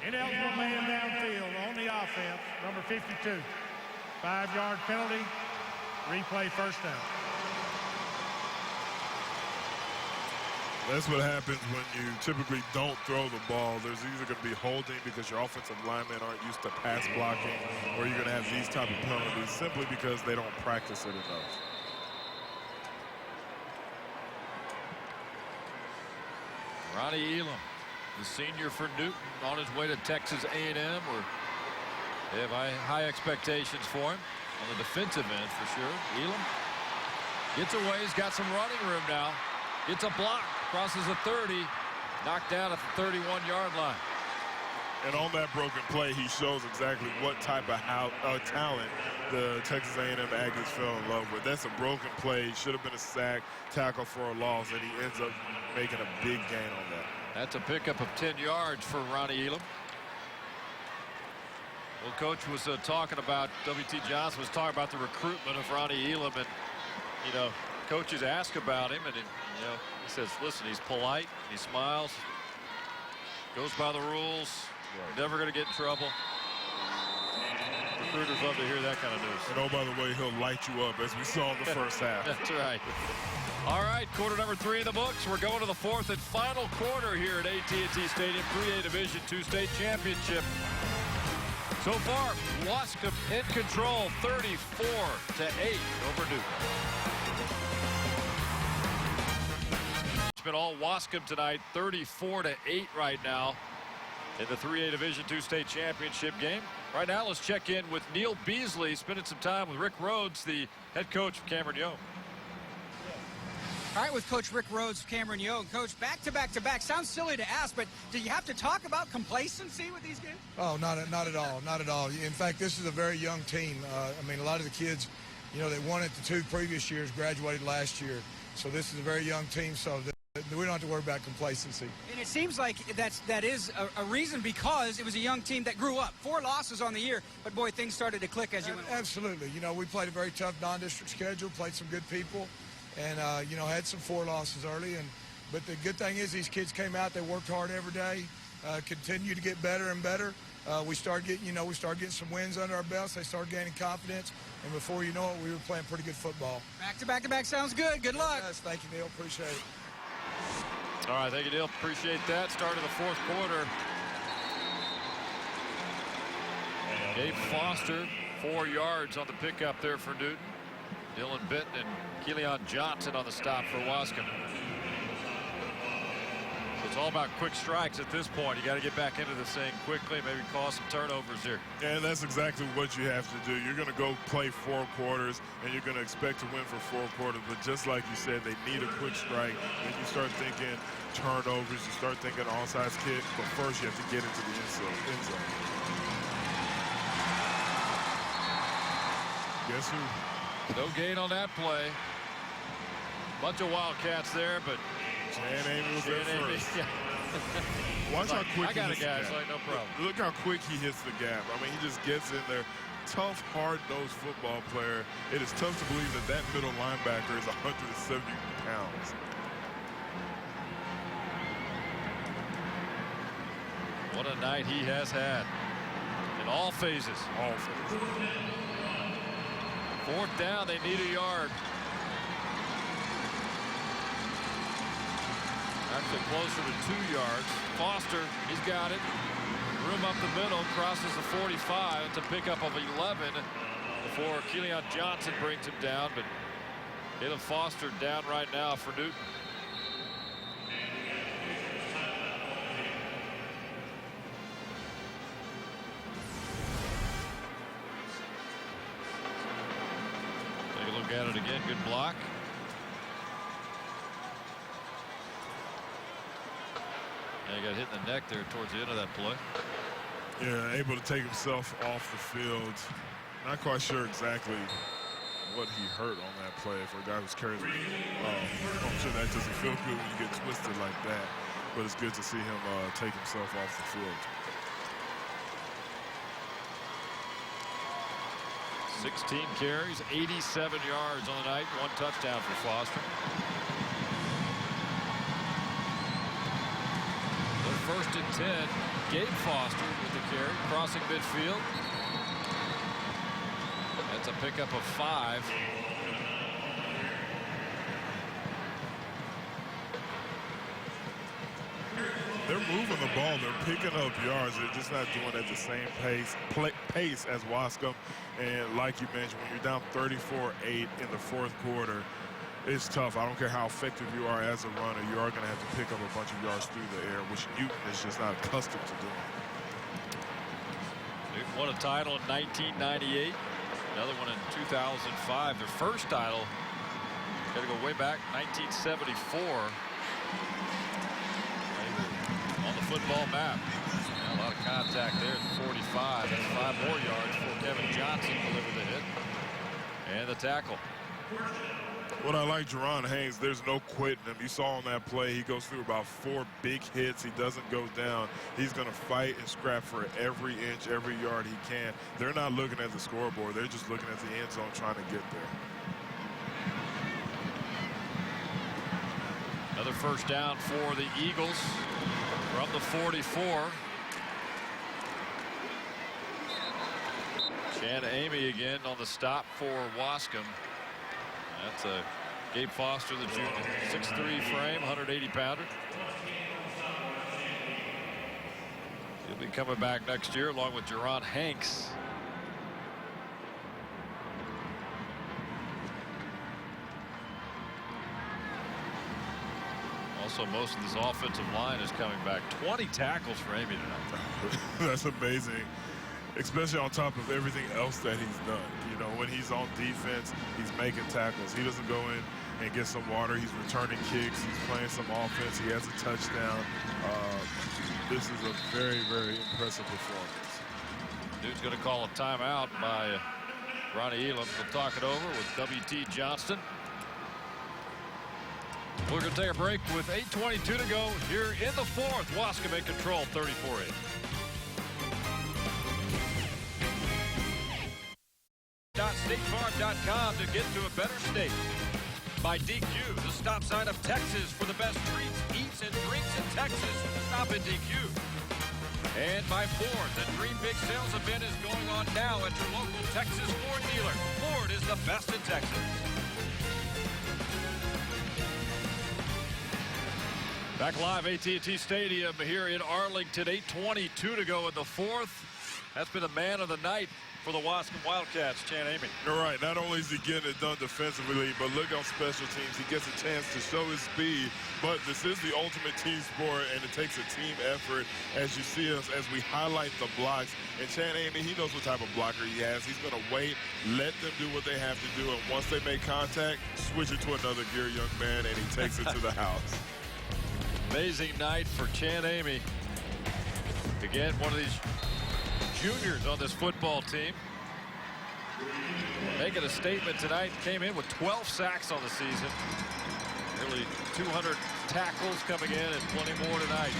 Ineligible man downfield on the offense, number 52. 5-yard penalty, replay first down. That's what happens when you typically don't throw the ball. There's either going to be holding because your offensive linemen aren't used to pass blocking, or you're going to have these type of penalties simply because they don't practice it enough. Ronnie Elam, the senior for Newton, on his way to Texas A&M, where they have high expectations for him on the defensive end for sure. Elam gets away. He's got some running room now. Gets a block, crosses the 30, knocked down at the 31-yard line. And on that broken play, he shows exactly what type of talent the Texas A&M Aggies fell in love with. That's a broken play. Should have been a sack, tackle for a loss, and he ends up making a big gain on that. That's a pickup of 10 yards for Ronnie Elam. Well, Coach was talking about, W.T. Johnson was talking about the recruitment of Ronnie Elam, and, you know, coaches ask about him, and, he says, listen, he's polite, he smiles, goes by the rules, never going to get in trouble. Recruiters love to hear that kind of news. And oh, by the way, he'll light you up, as we saw in the first half. That's right. All right, quarter number 3 in the books. We're going to the fourth and final quarter here at AT&T Stadium, 3A Division II state championship. So far, Waskom in control, 34-8 over Newton. It's been all Waskom tonight, 34-8 right now in the 3A Division II state championship game. Right now, let's check in with Neil Beasley, spending some time with Rick Rhodes, the head coach of Cameron Yo. All right, with Coach Rick Rhodes, Cameron Yo. Coach, back-to-back-to-back. Sounds silly to ask, but do you have to talk about complacency with these games? Oh, not at all. Not at all. In fact, this is a very young team. I mean, a lot of the kids, you know, they won it the 2 previous years, graduated last year. So this is a very young team, so we don't have to worry about complacency. And it seems like that is a reason, because it was a young team that grew up. 4 losses on the year, but, boy, things started to click as you went along. Absolutely. You know, we played a very tough non-district schedule, played some good people, and, you know, had some 4 losses early. But the good thing is these kids came out, they worked hard every day, continue to get better and better. We started getting some wins under our belts. They started gaining confidence, and before you know it, we were playing pretty good football. Back-to-back-to-back sounds good. Good luck. Yes, thank you, Neil. Appreciate it. All right, thank you, Neil. Appreciate that. Start of the fourth quarter. Gabe Foster, 4 yards on the pickup there for Newton. Dylan Benton and Keelan Johnson on the stop for Waskom. So it's all about quick strikes at this point. You got to get back into this thing quickly, maybe cause some turnovers here. And that's exactly what you have to do. You're going to go play 4 quarters, and you're going to expect to win for 4 quarters. But just like you said, they need a quick strike. Then you start thinking turnovers. You start thinking onside kick. But first, you have to get into the end zone. Guess who? No gain on that play. Bunch of Wildcats there, but Jan Amy was there first. Yeah. Watch how quick I got he a hits guy, the it's gap. like no problem. Look how quick he hits the gap. I mean, he just gets in there. Tough, hard-nosed football player. It is tough to believe that middle linebacker is 170 pounds. What a night he has had in all phases. All phases. 4th down, they need a yard. So closer to 2 yards. Foster, he's got it. Room up the middle, crosses the 45. It's a pickup of 11 before Keelan Johnson brings him down. But Caleb Foster down right now for Newton. Take a look at it again. Good block. He got hit in the neck there towards the end of that play. Yeah, able to take himself off the field. Not quite sure exactly what he hurt on that play for a guy who's carrying the I'm sure that doesn't feel good when you get twisted like that. But it's good to see him take himself off the field. 16 carries, 87 yards on the night, 1 touchdown for Foster. First and 10. Gabe Foster with the carry, crossing midfield. That's a pickup of 5. They're moving the ball. They're picking up yards. They're just not doing it at the same pace as Waskom. And like you mentioned, when you're down 34-8 in the 4th quarter, it's tough. I don't care how effective you are as a runner. You are going to have to pick up a bunch of yards through the air, which Newton is just not accustomed to doing. Newton won a title in 1998. Another one in 2005. Their first title, got to go way back, 1974. They were on the football map. A lot of contact there at the 45. That's 5 more yards before Kevin Johnson delivered the hit. And the tackle. What I like, Jerron Haynes, there's no quitting him. You saw on that play, he goes through about 4 big hits. He doesn't go down. He's going to fight and scrap for every inch, every yard he can. They're not looking at the scoreboard. They're just looking at the end zone trying to get there. Another first down for the Eagles from the 44. Chan Amy again on the stop for Waskom. That's a Gabe Foster, the junior, 6'3" frame, 180-pounder. He'll be coming back next year along with Jerron Hanks. Also, most of this offensive line is coming back. 20 tackles for Amy tonight. That's amazing, especially on top of everything else that he's done. You know, when he's on defense, he's making tackles. He doesn't go in and get some water. He's returning kicks. He's playing some offense. He has a touchdown. This is a very, very impressive performance. Dude's going to call a timeout by Ronnie Elam. We'll talk it over with W.T. Johnston. We're going to take a break with 8:22 to go here in the 4th. Waskom in control, 34-8. StateFarm.com to get to a better state. By DQ, the stop sign of Texas for the best treats, eats, and drinks in Texas. Stop at DQ. And by Ford, the Dream Big Sales event is going on now at your local Texas Ford dealer. Ford is the best in Texas. Back live, AT&T Stadium here in Arlington. 8:22 to go in the 4th. That's been the man of the night for the Waskom Wildcats, Chan Amy. You're right. Not only is he getting it done defensively, but look on special teams. He gets a chance to show his speed. But this is the ultimate team sport, and it takes a team effort. As you see us, as we highlight the blocks. And Chan Amy, he knows what type of blocker he has. He's going to wait, let them do what they have to do, and once they make contact, switch it to another gear, young man, and he takes it to the house. Amazing night for Chan Amy. Again, one of these juniors on this football team. Making a statement tonight. Came in with 12 sacks on the season. Nearly 200 tackles coming in and plenty more tonight.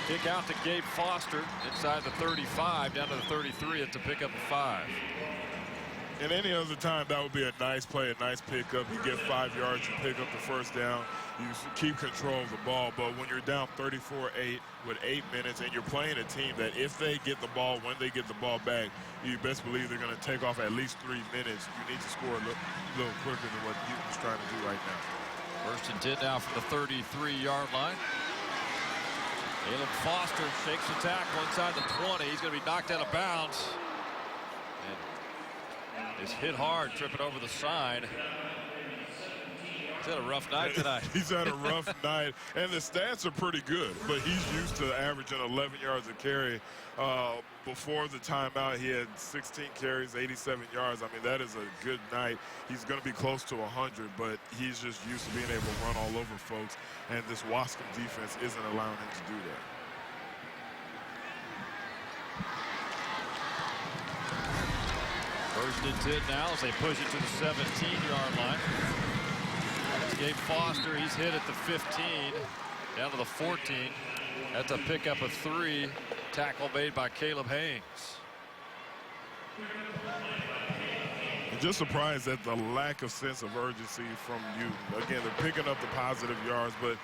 Kick out to Gabe Foster inside the 35 down to the 33 at the pickup of 5. And any other time, that would be a nice play, a nice pickup. You get 5 yards, you pick up the first down. You keep control of the ball. But when you're down 34-8 with 8 minutes and you're playing a team that if they get the ball, when they get the ball back, you best believe they're going to take off at least 3 minutes. You need to score a little quicker than what Newton's trying to do right now. First and 10 now from the 33-yard line. Caleb Foster shakes the tackle inside the 20. He's going to be knocked out of bounds. And is hit hard, tripping over the side. He's had a rough night tonight. He's had a rough night, and the stats are pretty good, but he's used to averaging 11 yards a carry. Before the timeout, he had 16 carries, 87 yards. I mean, that is a good night. He's going to be close to 100, but he's just used to being able to run all over folks, and this Waskom defense isn't allowing him to do that. First and 10 now as they push it to the 17-yard line. Gabe Foster, he's hit at the 15, down to the 14. That's a pickup of 3. Tackle made by Caleb Haynes. I'm just surprised at the lack of sense of urgency from Newton. Again, they're picking up the positive yards, but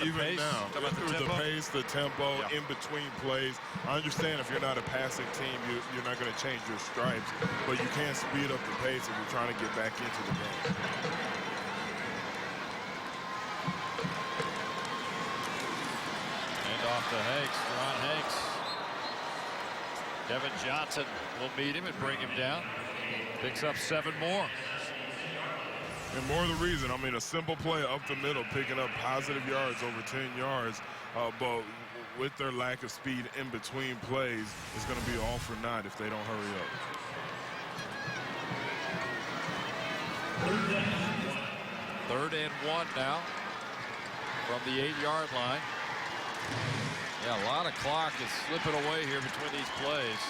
even now, the pace, the tempo, in between plays. I understand if you're not a passing team, you're not going to change your stripes, but you can't speed up the pace if you're trying to get back into the game. Off to Hanks, Ron Hanks. Kevin Johnson will meet him and bring him down. Picks up 7 more. And more of the reason, I mean, a simple play up the middle, picking up positive yards over 10 yards, but with their lack of speed in between plays, it's going to be all for naught if they don't hurry up. 3rd and 1 now from the 8-yard line. Yeah, a lot of clock is slipping away here between these plays.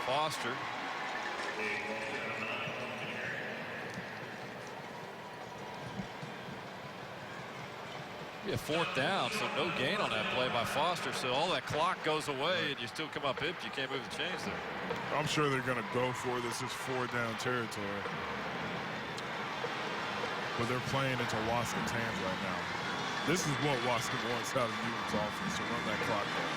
Foster. Be a 4th down, so no gain on that play by Foster. So all that clock goes away, and you still come up empty. You can't move the chains there. I'm sure they're going to go for this. It's 4-down territory. But they're playing into Waskom's hands right now. This is what Waskom wants out of Newton's offense, to run that clock down.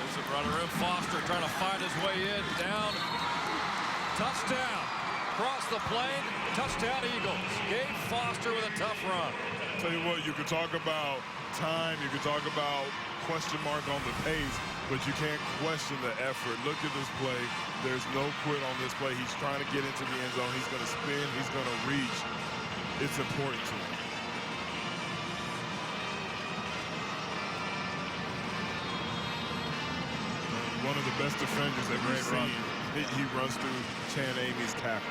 There's a runner in. Foster trying to find his way in. Down. Touchdown. Across the plane. Touchdown Eagles. Gabe Foster with a tough run. Tell you what, you could talk about time. You could talk about question mark on the pace, but you can't question the effort. Look at this play. There's no quit on this play. He's trying to get into the end zone. He's going to spin. He's going to reach. It's important to him. One of the best defenders that we've seen. He runs through Chan Amy's tackle.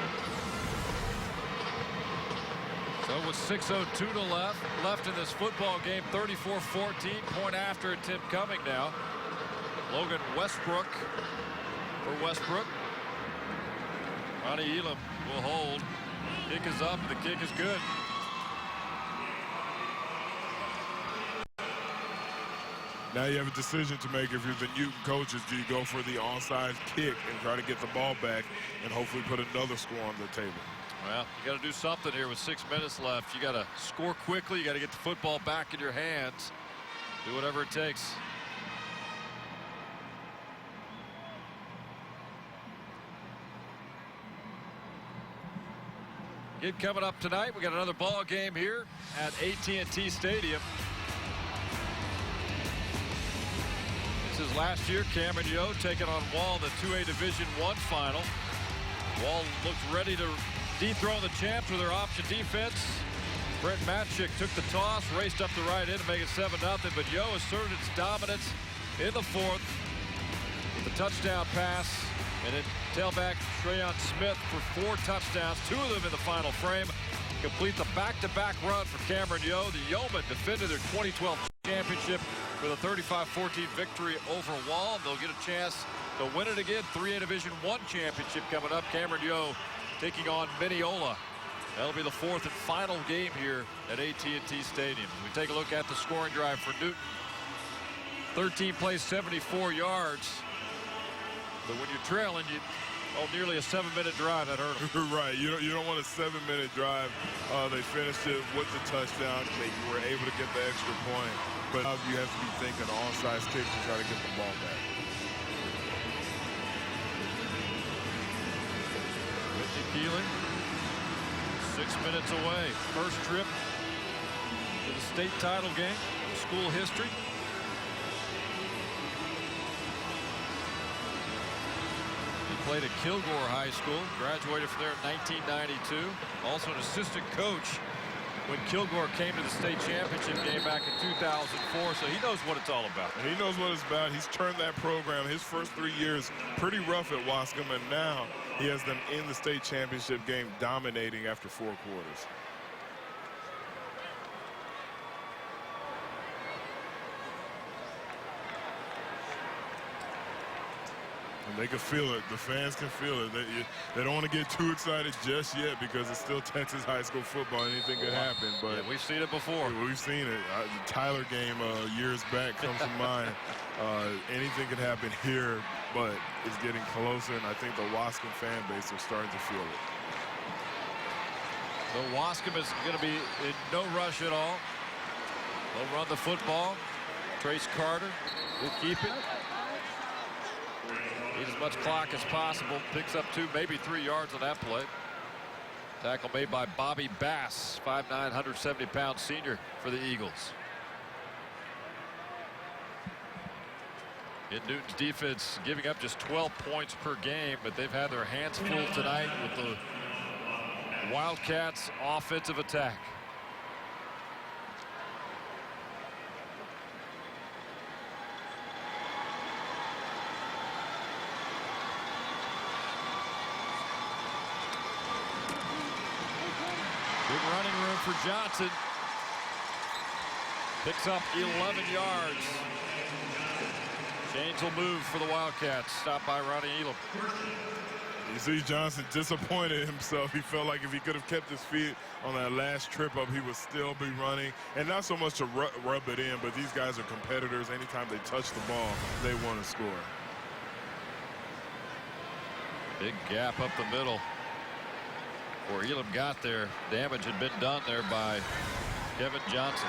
So with 6:02 to left in this football game, 34-14, point after attempt coming now. Logan Westbrook for Westbrook. Ronnie Elam will hold. Kick is up, and the kick is good. Now you have a decision to make. If you're the Newton coaches, do you go for the onside kick and try to get the ball back and hopefully put another score on the table? Well, you got to do something here with 6 minutes left. You got to score quickly. You got to get the football back in your hands. Do whatever it takes. Again, coming up tonight, we got another ball game here at AT&T Stadium. This is last year, Cameron Yo taking on Wall in the 2A Division I final. Wall looked ready to dethrone the champs with their option defense. Brent Matchick took the toss, raced up the right end to make it 7-0, but Yo asserted its dominance in the 4th with the touchdown pass, and then tailback Treyon Smith for 4 touchdowns, 2 of them in the final frame. Complete the back-to-back run for Cameron Yo. The Yeomen defended their 2012 championship with a 35-14 victory over Wall. They'll get a chance to win it again. 3A Division I championship coming up. Cameron Yo taking on Mineola. That'll be the 4th and final game here at AT&T Stadium. We take a look at the scoring drive for Newton. 13 plays, 74 yards. But when you're trailing, nearly a 7-minute drive, that hurt them. Right. You don't want a 7-minute drive. They finished it with the touchdown. They were able to get the extra point. But now you have to be thinking onside kick to try to get the ball back. Whitney Keeling, 6 minutes away. First trip to the state title game, school history. played at Kilgore High School, graduated from there in 1992. Also an assistant coach when Kilgore came to the state championship game back in 2004, so he knows what it's all about. And he knows what it's about. He's turned that program, his first 3 years, pretty rough at Waskom, and now he has them in the state championship game dominating after 4 quarters. And they can feel it. The fans can feel it. They don't want to get too excited just yet because it's still Texas high school football. Anything could happen. But yeah, we've seen it before. We've seen it. The Tyler game years back comes to mind. Anything could happen here, but it's getting closer, and I think the Waskom fan base are starting to feel it. So Waskom is going to be in no rush at all. They'll run the football. Trace Carter will keep it. Need as much clock as possible. Picks up 2, maybe 3 yards on that play. Tackle made by Bobby Bass, 5'9", 170-pound senior for the Eagles. In Newton's defense giving up just 12 points per game, but they've had their hands full tonight with the Wildcats' offensive attack. Big running room for Johnson. Picks up 11 yards. Chains will move for the Wildcats. Stopped by Ronnie Elam. You see Johnson disappointed himself. He felt like if he could have kept his feet on that last trip up, he would still be running. And not so much to rub it in, but these guys are competitors. Anytime they touch the ball, they want to score. Big gap up the middle. Before Elam got there, damage had been done there by Kevin Johnson.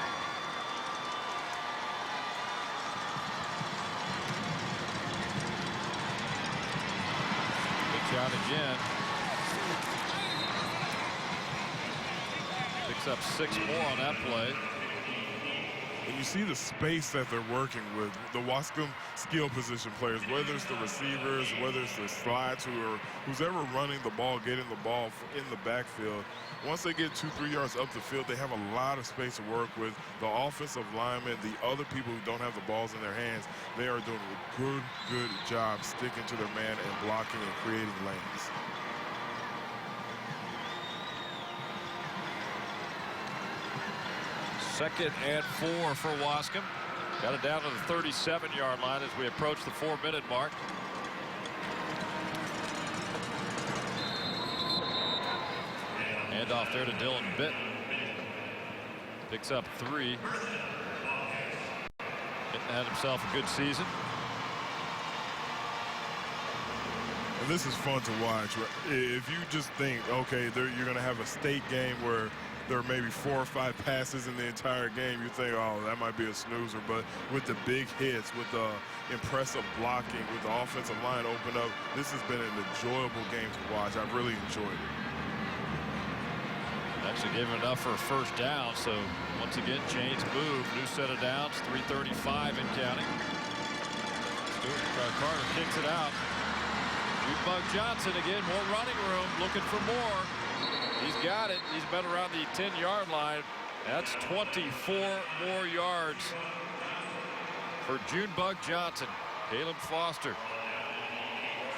Good shot again. Picks up 6 more on that play. And you see the space that they're working with, the Waskom skill position players, whether it's the receivers, whether it's the slides, who's ever running the ball, getting the ball in the backfield. Once they get 2-3 yards up the field, they have a lot of space to work with. The offensive linemen, the other people who don't have the balls in their hands, they are doing a good job sticking to their man and blocking and creating lanes. Second and 4 for Waskom. Got it down to the 37-yard line as we approach the 4-minute mark. Hand off there to Dylan Bitt. Picks up 3. Bitt had himself a good season. And this is fun to watch. If you just think, okay, you're going to have a state game where there are maybe 4 or 5 passes in the entire game, you think, oh, that might be a snoozer. But with the big hits, with the impressive blocking, with the offensive line open up, this has been an enjoyable game to watch. I've really enjoyed it. Actually gave him enough for a first down, so once again, Chains move. New set of downs, 3:35 and counting. Carter kicks it out. Bug Johnson again, more running room, looking for more. He's got it. He's been around the 10-yard line. That's 24 more yards for Junebug Johnson. Caleb Foster.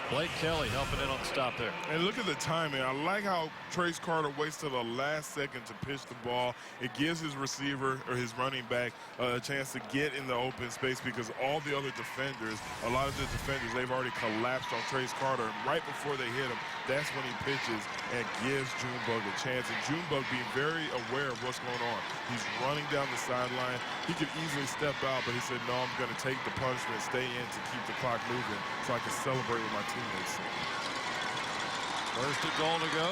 Blake Kelly helping in on the stop there. And look at the timing. I like how Trace Carter waits till the last second to pitch the ball. It gives his receiver or his running back a chance to get in the open space because all the other defenders, a lot of the defenders, they've already collapsed on Trace Carter. And right before they hit him, that's when he pitches and gives Junebug a chance. And Junebug being very aware of what's going on. He's running down the sideline. He could easily step out, but he said, no, I'm going to take the punishment, stay in to keep the clock moving so I can celebrate with my teammates. First and goal to go.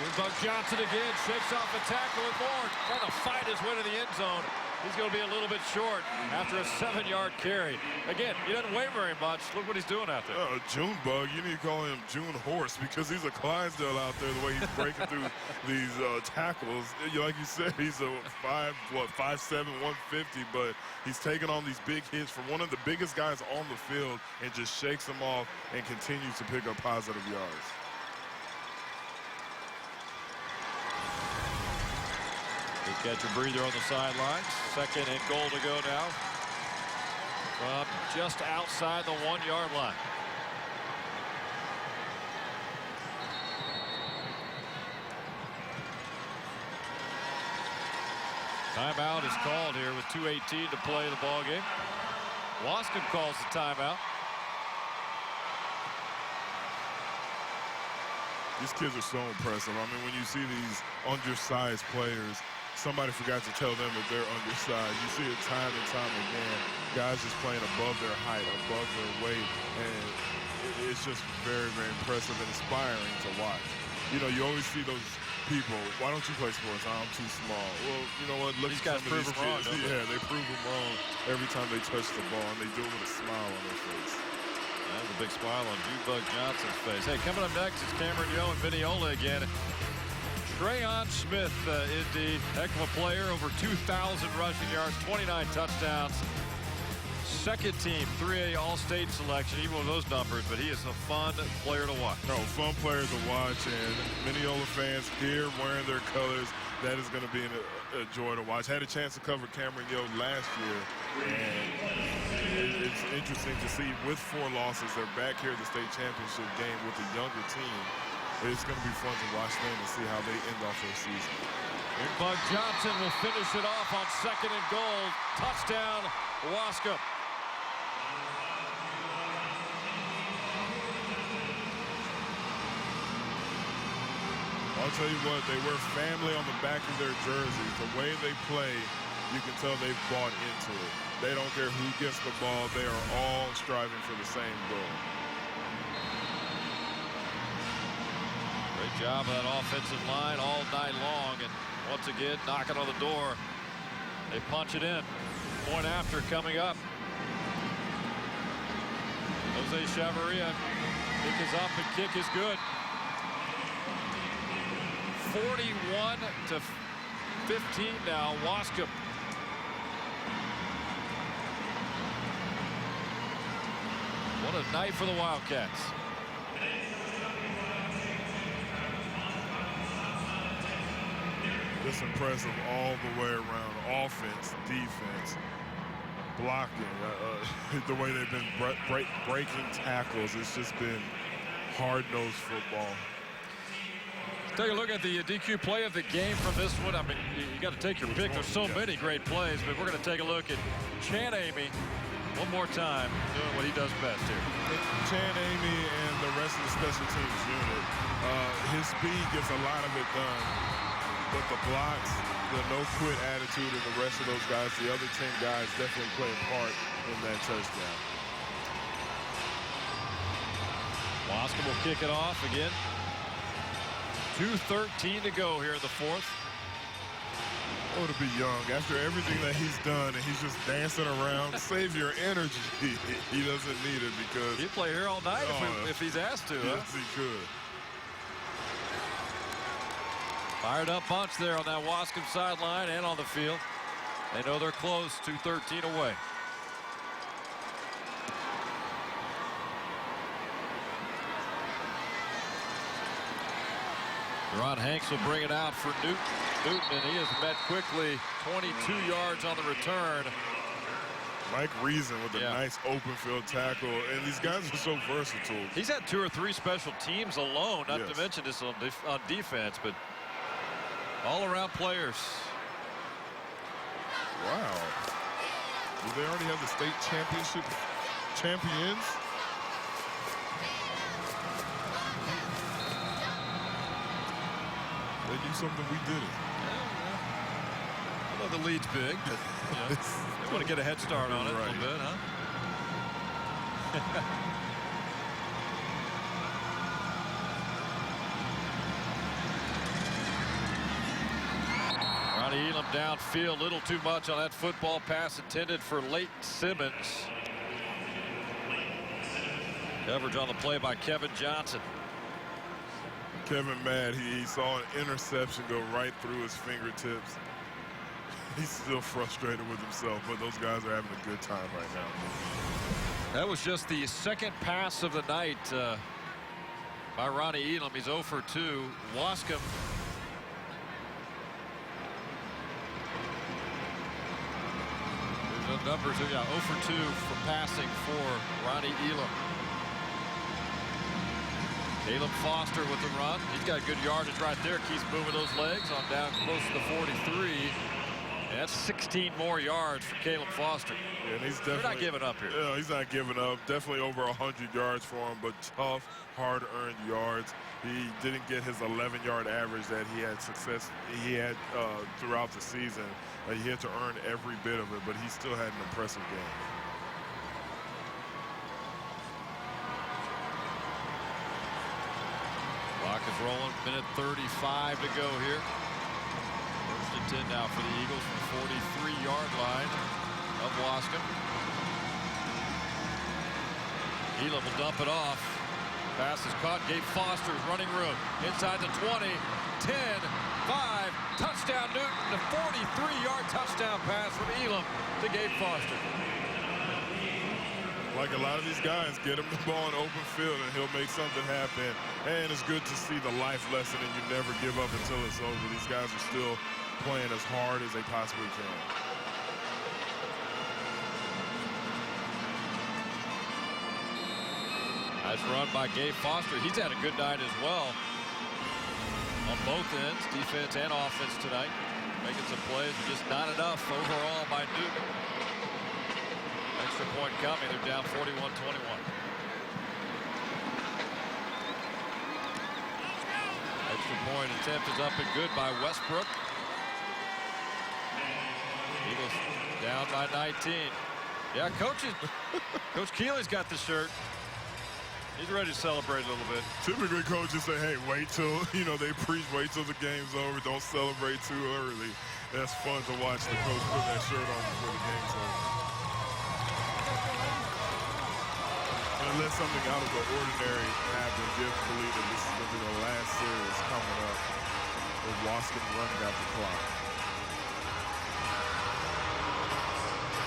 Junebug Johnson again, shakes off a tackle and more. Trying to fight his way to the end zone. He's going to be a little bit short after a 7-yard carry. Again, he doesn't weigh very much. Look what he's doing out there. Junebug, you need to call him June Horse because he's a Clydesdale out there the way he's breaking through these tackles. Like you said, he's a 5'7", 150, but he's taking on these big hits from one of the biggest guys on the field and just shakes them off and continues to pick up positive yards. Good catch and breather on the sidelines. Second and goal to go now from just outside the 1-yard line. Timeout is called here with 2:18 to play the ball game. Waskom calls the timeout. These kids are so impressive. I mean, when you see these undersized players, somebody forgot to tell them that they're undersized. You see it time and time again. Guys just playing above their height, above their weight, and it's just very, very impressive and inspiring to watch. You know, you always see those people, why don't you play sports? I'm too small. Well, you know what? Look These at guys some of these prove them wrong, kids. don't they? Yeah, they prove them wrong every time they touch the ball, and they do it with a smile on their face. That's a big smile on Junebug Johnson's face. Hey, coming up next is Cameron Yo and Viniola again. Trayon Smith, indeed, heck of a player, over 2,000 rushing yards, 29 touchdowns. Second team 3A All-State selection, even with those numbers, but he is a fun player to watch. No, fun player to watch, and Mineola fans here wearing their colors, that is going to be a joy to watch. Had a chance to cover Cameron Yo last year, and it's interesting to see with 4 losses, they're back here at the state championship game with a younger team. It's going to be fun to watch them and see how they end off their season. Bug Johnson will finish it off on second and goal. Touchdown, Waskom. I'll tell you what, they wear family on the back of their jerseys. The way they play, you can tell they've bought into it. They don't care who gets the ball. They are all striving for the same goal. Great job of that offensive line all night long. And once again, knocking on the door. They punch it in. Point after coming up. Jose Chavarria. Kick is up and kick is good. 41-15 now, Waskom. What a night for the Wildcats. Just impressive all the way around. Offense, defense, blocking. The way they've been breaking tackles. It's just been hard-nosed football. Take a look at the DQ play of the game from this one. I mean, you got to take your pick. There's so many great plays, but we're going to take a look at Chan Amy one more time doing what he does best here. Chan Amy and the rest of the special teams unit, his speed gets a lot of it done, but the blocks, the no-quit attitude of the rest of those guys, the other 10 guys definitely play a part in that touchdown. Waskom will kick it off again. 2:13 to go here in the fourth. Oh, to be young after everything that he's done, and he's just dancing around. Save your energy. He doesn't need it because he'd play here all night if he's asked to. Yes, he could. Fired up bunch there on that Waskom sideline and on the field. They know they're close. 2:13 away. Ron Hanks will bring it out for Newton, and he is met quickly. 22 yards on the return. Mike Reason with a nice open field tackle, and these guys are so versatile. He's had 2 or 3 special teams alone, not to mention this on defense, but all-around players. Wow. Do they already have the state championship champions? They do something we didn't. I know the lead's big, but they want to get a head start on it a little bit, huh? Ronnie Elam downfield, little too much on that football pass intended for Leighton Simmons. Coverage on the play by Kevin Johnson. Kevin mad. He saw an interception go right through his fingertips. He's still frustrated with himself, but those guys are having a good time right now. That was just the second pass of the night by Ronnie Elam. He's 0 for 2. Waskom. There's a number 2. Yeah, 0 for 2 for passing for Ronnie Elam. Caleb Foster with the run. He's got good yardage right there. Keeps moving those legs on down close to the 43. And that's 16 more yards for Caleb Foster. Yeah, and he's definitely They're not giving up here. Yeah, he's not giving up. Definitely over 100 yards for him, but tough, hard-earned yards. He didn't get his 11-yard average that he had throughout the season. He had to earn every bit of it, but he still had an impressive game. Clock is rolling. Minute 35 to go here. First and 10 now for the Eagles from 43-yard line of Waskom. Elam will dump it off. Pass is caught. Gabe Foster's running room. Inside the 20, 10, 5. Touchdown Newton. A 43-yard touchdown pass from Elam to Gabe Foster. Like a lot of these guys, get him the ball in open field and he'll make something happen. And it's good to see the life lesson and you never give up until it's over. These guys are still playing as hard as they possibly can. Nice run by Gabe Foster. He's had a good night as well on both ends, defense and offense tonight. Making some plays, but just not enough overall by Newton. Extra point coming. They're down 41-21. Extra point attempt is up and good by Westbrook. Eagles down by 19. Yeah, Coach Keeley's got the shirt. He's ready to celebrate a little bit. Typically, coaches say, hey, wait till, they preach, wait till the game's over. Don't celebrate too early. That's fun to watch the coach put that shirt on before the game's over. Unless something out of the ordinary happens, you have to believe that this is going to be the last series coming up with Waskom running out the clock.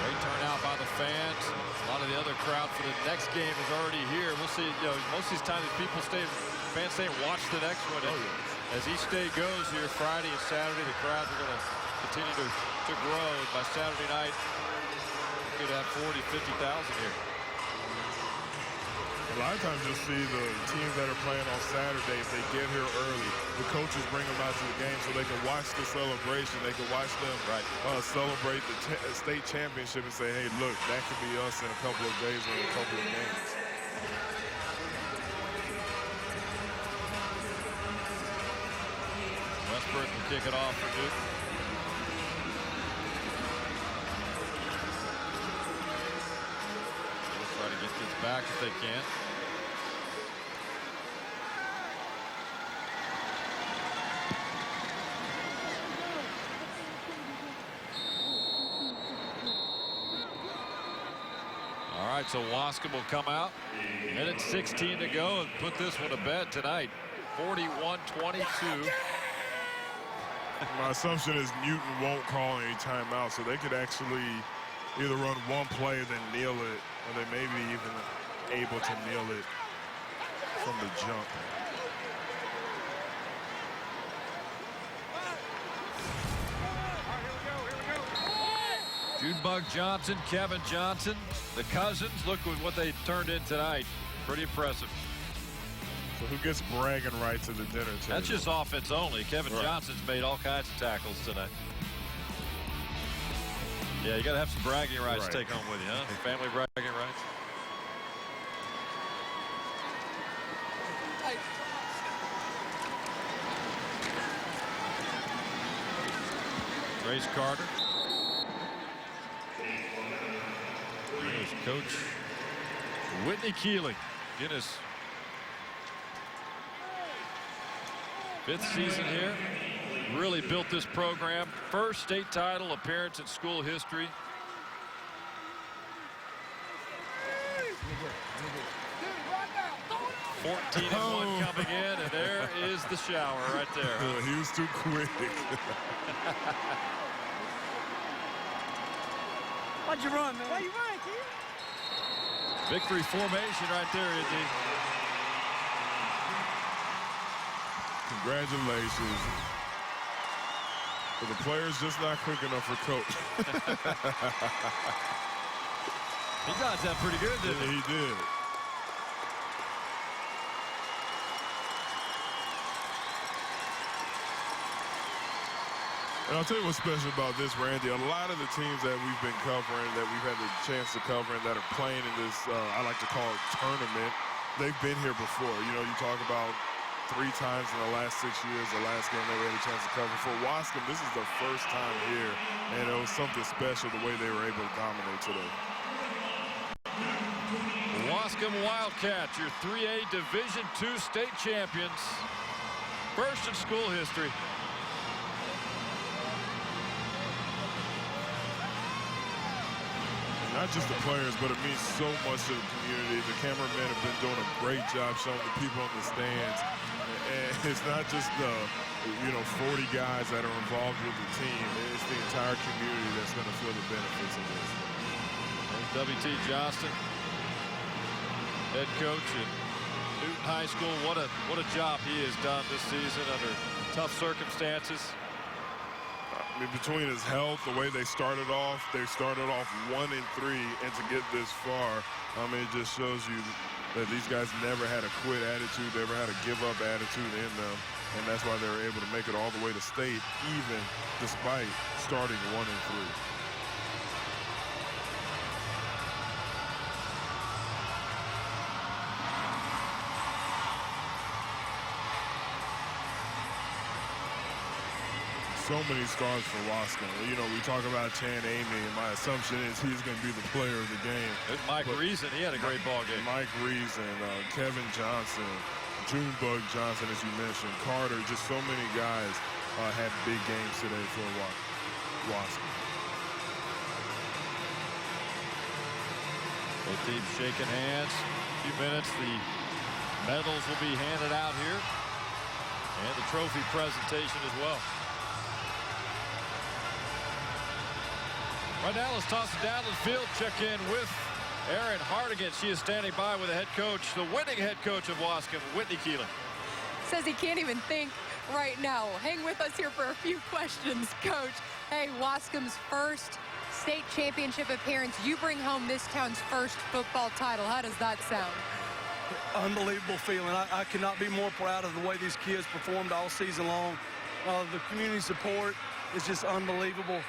Great turnout by the fans. A lot of the other crowd for the next game is already here. We'll see, most of these times fans stay and watch the next one. As each day goes here, Friday and Saturday, the crowds are going to continue to grow. And by Saturday night, we could have 40, 50,000 here. A lot of times you'll see the teams that are playing on Saturday, if they get here early, the coaches bring them out to the game so they can watch the celebration. They can watch them celebrate the state championship and say, hey, look, that could be us in a couple of days or in a couple of games. Westbrook will kick it off for Newton. They'll try to get this back if they can. All right, so Waskom will come out. Minute 16 to go and put this one to bed tonight. 41-22. My assumption is Newton won't call any timeout, so they could actually either run one play and then kneel it, or they may be even able to kneel it from the jump. Junebug Johnson, Kevin Johnson, the cousins. Look at what they turned in tonight. Pretty impressive. So who gets bragging rights at the dinner table? That's just offense only. Kevin Johnson's made all kinds of tackles tonight. Yeah, you got to have some bragging rights to take home with you, huh? Family bragging rights. Grace Carter. There's Coach Whitney Keeley in his 5th season here. Really built this program. First state title appearance in school history. $14-1 coming in, and there is the shower right there. Huh? He was too quick. Why'd you run, man? Why you run, kid? Victory formation right there, Izzy. Congratulations. But the player's just not quick enough for Coach. He dodged that pretty good, didn't he? He did. And I'll tell you what's special about this, Randy. A lot of the teams that we've been covering, that we've had the chance to cover, and that are playing in this, I like to call it tournament, they've been here before. You know, you talk about 3 times in the last 6 years, the last game that we had a chance to cover. For Waskom, this is the first time here, and it was something special the way they were able to dominate today. Waskom Wildcats, your 3A Division II state champions. First in school history. Not just the players, but it means so much to the community. The cameramen have been doing a great job showing the people in the stands. And it's not just the, 40 guys that are involved with the team. It's the entire community that's going to feel the benefits of this. There's W.T. Johnston, head coach at Newton High School. What a job he has done this season under tough circumstances. I mean, between his health, the way they started off 1-3, and to get this far, I mean, it just shows you that these guys never had a quit attitude, never had a give-up attitude in them, and that's why they were able to make it all the way to state, even despite starting 1-3. So many scars for Waskom. You know, we talk about Chan Amy, and my assumption is he's going to be the player of the game. There's Mike Reason. He had a great ball game. Mike Reason, Kevin Johnson, Junebug Johnson, as you mentioned, Carter, just so many guys had big games today for Waskom. Both teams shaking hands. A few minutes, the medals will be handed out here, and the trophy presentation as well. Right now, let's toss it down to the field. Check in with Erin Hardigan. She is standing by with the head coach, the winning head coach of Waskom, Whitney Keeling. Says he can't even think right now. Hang with us here for a few questions, Coach. Hey, Waskom's first state championship appearance. You bring home this town's first football title. How does that sound? Unbelievable feeling. I cannot be more proud of the way these kids performed all season long. The community support is just unbelievable.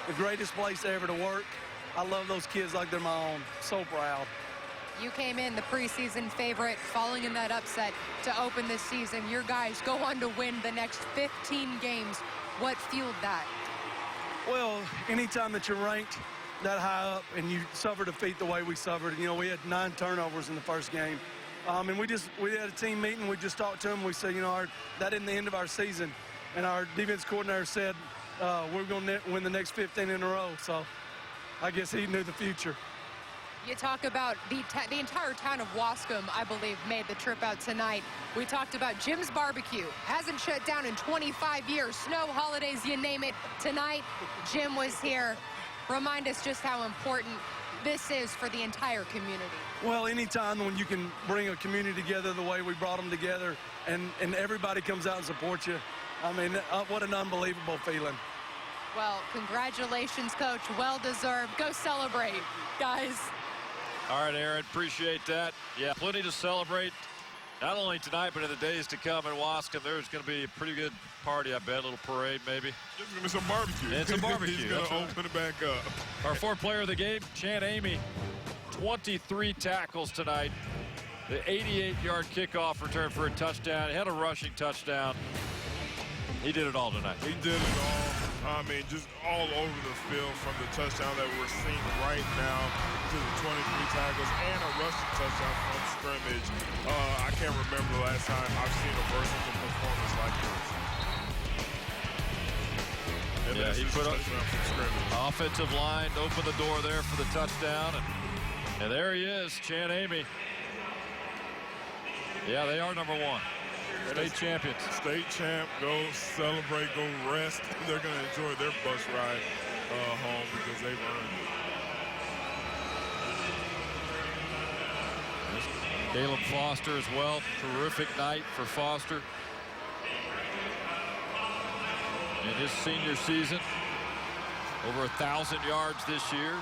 The greatest place ever to work. I love those kids like they're my own. So proud. You came in the preseason favorite, falling in that upset to open this season. Your guys go on to win the next 15 games. What fueled that? Well, anytime that you're ranked that high up and you suffer defeat the way we suffered, we had 9 turnovers in the first game. And we had a team meeting. We just talked to them. We said, that isn't the end of our season. And our defense coordinator said, we're going to win the next 15 in a row. So I guess he knew the future. You talk about the entire town of Waskom, I believe, made the trip out tonight. We talked about Jim's Barbecue. Hasn't shut down in 25 years. Snow, holidays, you name it. Tonight, Jim was here. Remind us just how important this is for the entire community. Well, anytime when you can bring a community together the way we brought them together and everybody comes out and supports you, I mean, what an unbelievable feeling. Well, congratulations, Coach. Well-deserved. Go celebrate, guys. All right, Aaron, appreciate that. Yeah, plenty to celebrate, not only tonight, but in the days to come in Waskom. There's going to be a pretty good party, I bet, a little parade maybe. There's going to be some barbecue. It's a barbecue. He's going to open it back up. Our 4th player of the game, Chan Amy, 23 tackles tonight. The 88-yard kickoff return for a touchdown. He had a rushing touchdown. He did it all tonight. He did it all. I mean, just all over the field, from the touchdown that we're seeing right now to the 23 tackles and a rushing touchdown from scrimmage. I can't remember the last time I've seen a versatile performance like this. And Yeah, he put up offensive line, opened the door there for the touchdown, and there he is, Chan Amy. Yeah, they are #1. State champions. State champ, go celebrate, go rest. They're going to enjoy their bus ride home because they've earned it. Caleb Foster as well. Terrific night for Foster in his senior season. Over 1,000 yards this year.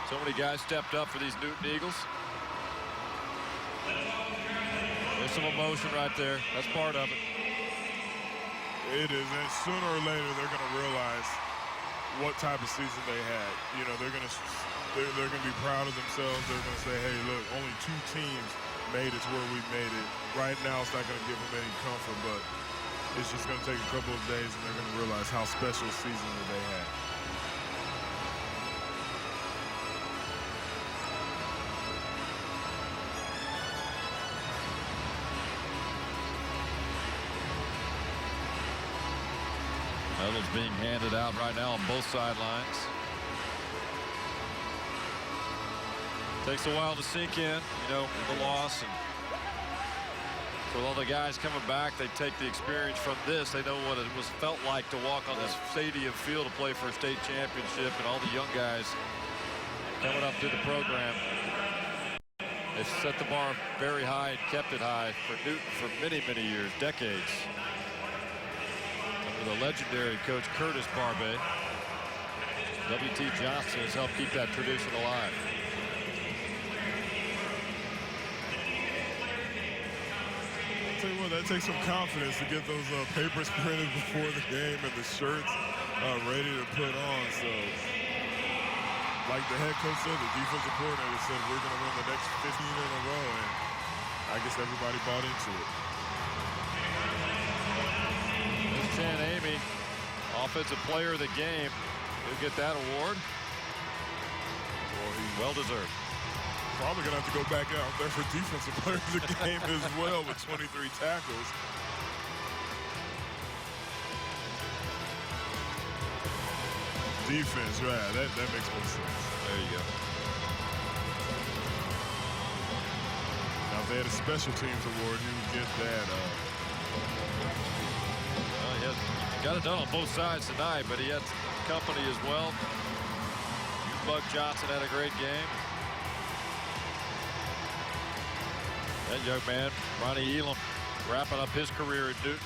So many guys stepped up for these Newton Eagles. There's some emotion right there. That's part of it. It is, and sooner or later they're going to realize what type of season they had. You know, they're going to be proud of themselves. They're going to say, hey, look, only 2 teams made it to where we made it. Right now it's not going to give them any comfort, but it's just going to take a couple of days and they're going to realize how special a season that they had. Medals being handed out right now on both sidelines. Takes a while to sink in, you know, the loss. And for all the guys coming back, they take the experience from this. They know what it felt like to walk on this stadium field to play for a state championship, and all the young guys coming up through the program. They've set the bar very high and kept it high for Newton for many, many years, decades. Under the legendary coach Curtis Barbay, W.T. Johnson has helped keep that tradition alive. I'll tell you what, that takes some confidence to get those papers printed before the game and the shirts ready to put on. So, like the head coach said, the defensive coordinator said, we're going to win the next 15 in a row, and I guess everybody bought into it. Chan Amy, offensive player of the game. He'll get that award. Well, he's well deserved. Probably going to have to go back out there for defensive player of the game as well with 23 tackles. Defense, right, that makes more sense. There you go. Now, if they had a special teams award, he would get that. He got it done on both sides tonight, but he had company as well. Bug Johnson had a great game. That young man, Ronnie Elam, wrapping up his career at Newton.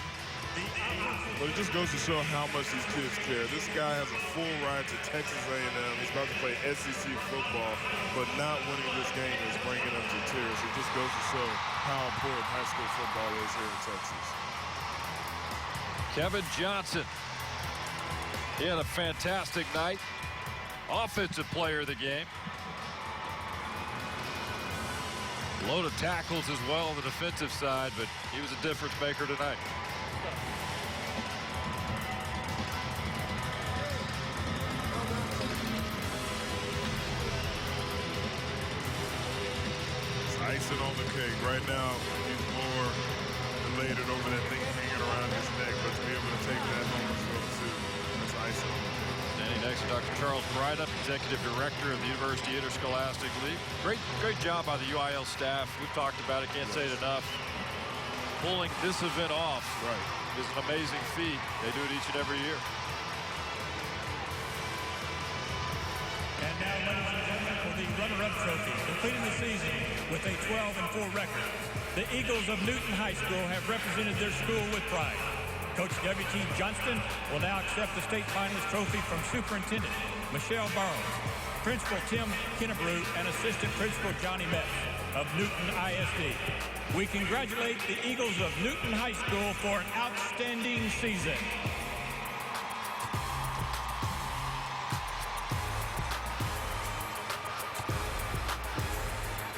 But it just goes to show how much these kids care. This guy has a full ride to Texas A&M. He's about to play SEC football, but not winning this game is bringing him to tears. It just goes to show how important high school football is here in Texas. Kevin Johnson. He had a fantastic night. Offensive player of the game. Load of tackles as well on the defensive side, but he was a difference maker tonight. It's icing on the cake. Right now, he's more elated over that thing hanging around his neck, but to be able to take that home as well, too, that's icing on the cake. Standing next to Dr. Charles Brydup, Executive Director of the University Interscholastic League. Great job by the UIL staff. We've talked about it, can't say it enough. Pulling this event off is an amazing feat. They do it each and every year. And now, ladies and gentlemen, for the runner-up trophy, completing the season with a 12-4 record, the Eagles of Newton High School have represented their school with pride. Coach W.T. Johnston will now accept the state finalist trophy from Superintendent Michelle Burrows, Principal Tim Kennebrew, and Assistant Principal Johnny Metz of Newton ISD. We congratulate the Eagles of Newton High School for an outstanding season.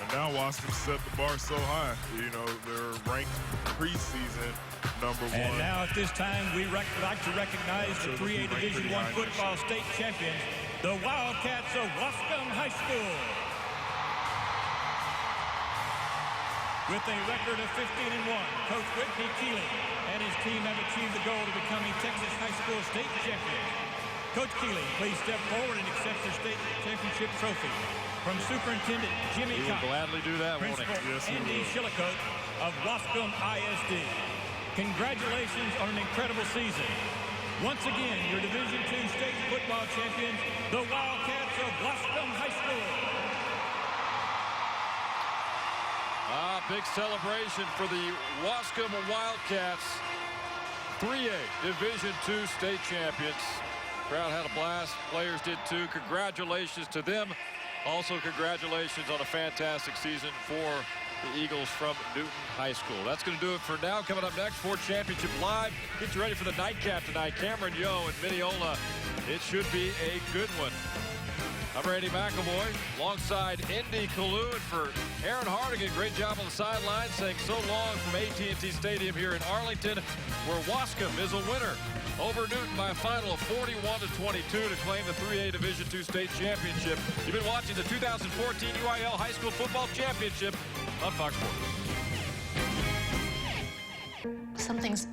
And now Waskom set the bar so high. You know, they're ranked preseason #1. And now at this time, we like to recognize the 3A Division I football state champions, the Wildcats of Waskom High School. With a record of 15-1, Coach Whitney Keeling and his team have achieved the goal of becoming Texas High School state champions. Coach Keeley, please step forward and accept your state championship trophy. From Superintendent Jimmy He will Cox, gladly do that, won't he? Principal Yes, he Andy will. Chillicothe of Waskom ISD. Congratulations on an incredible season. Once again, your Division II state football champions, the Wildcats of Waskom High School. Big celebration for the Waskom Wildcats, 3A Division II state champions. Crowd had a blast. Players did too. Congratulations to them. Also, congratulations on a fantastic season for the Eagles from Newton High School. That's going to do it for now. Coming up next, Ford Championship Live. Get you ready for the nightcap tonight. Cameron Yo and Mineola. It should be a good one. I'm Randy McElvoy alongside Indy Kalou, and for Aaron Hardigan, great job on the sideline, saying so long from AT&T Stadium here in Arlington, where Waskom is a winner over Newton by a final of 41-22 to claim the 3A Division II state championship. You've been watching the 2014 UIL High School Football Championship on Fox Sports. Something's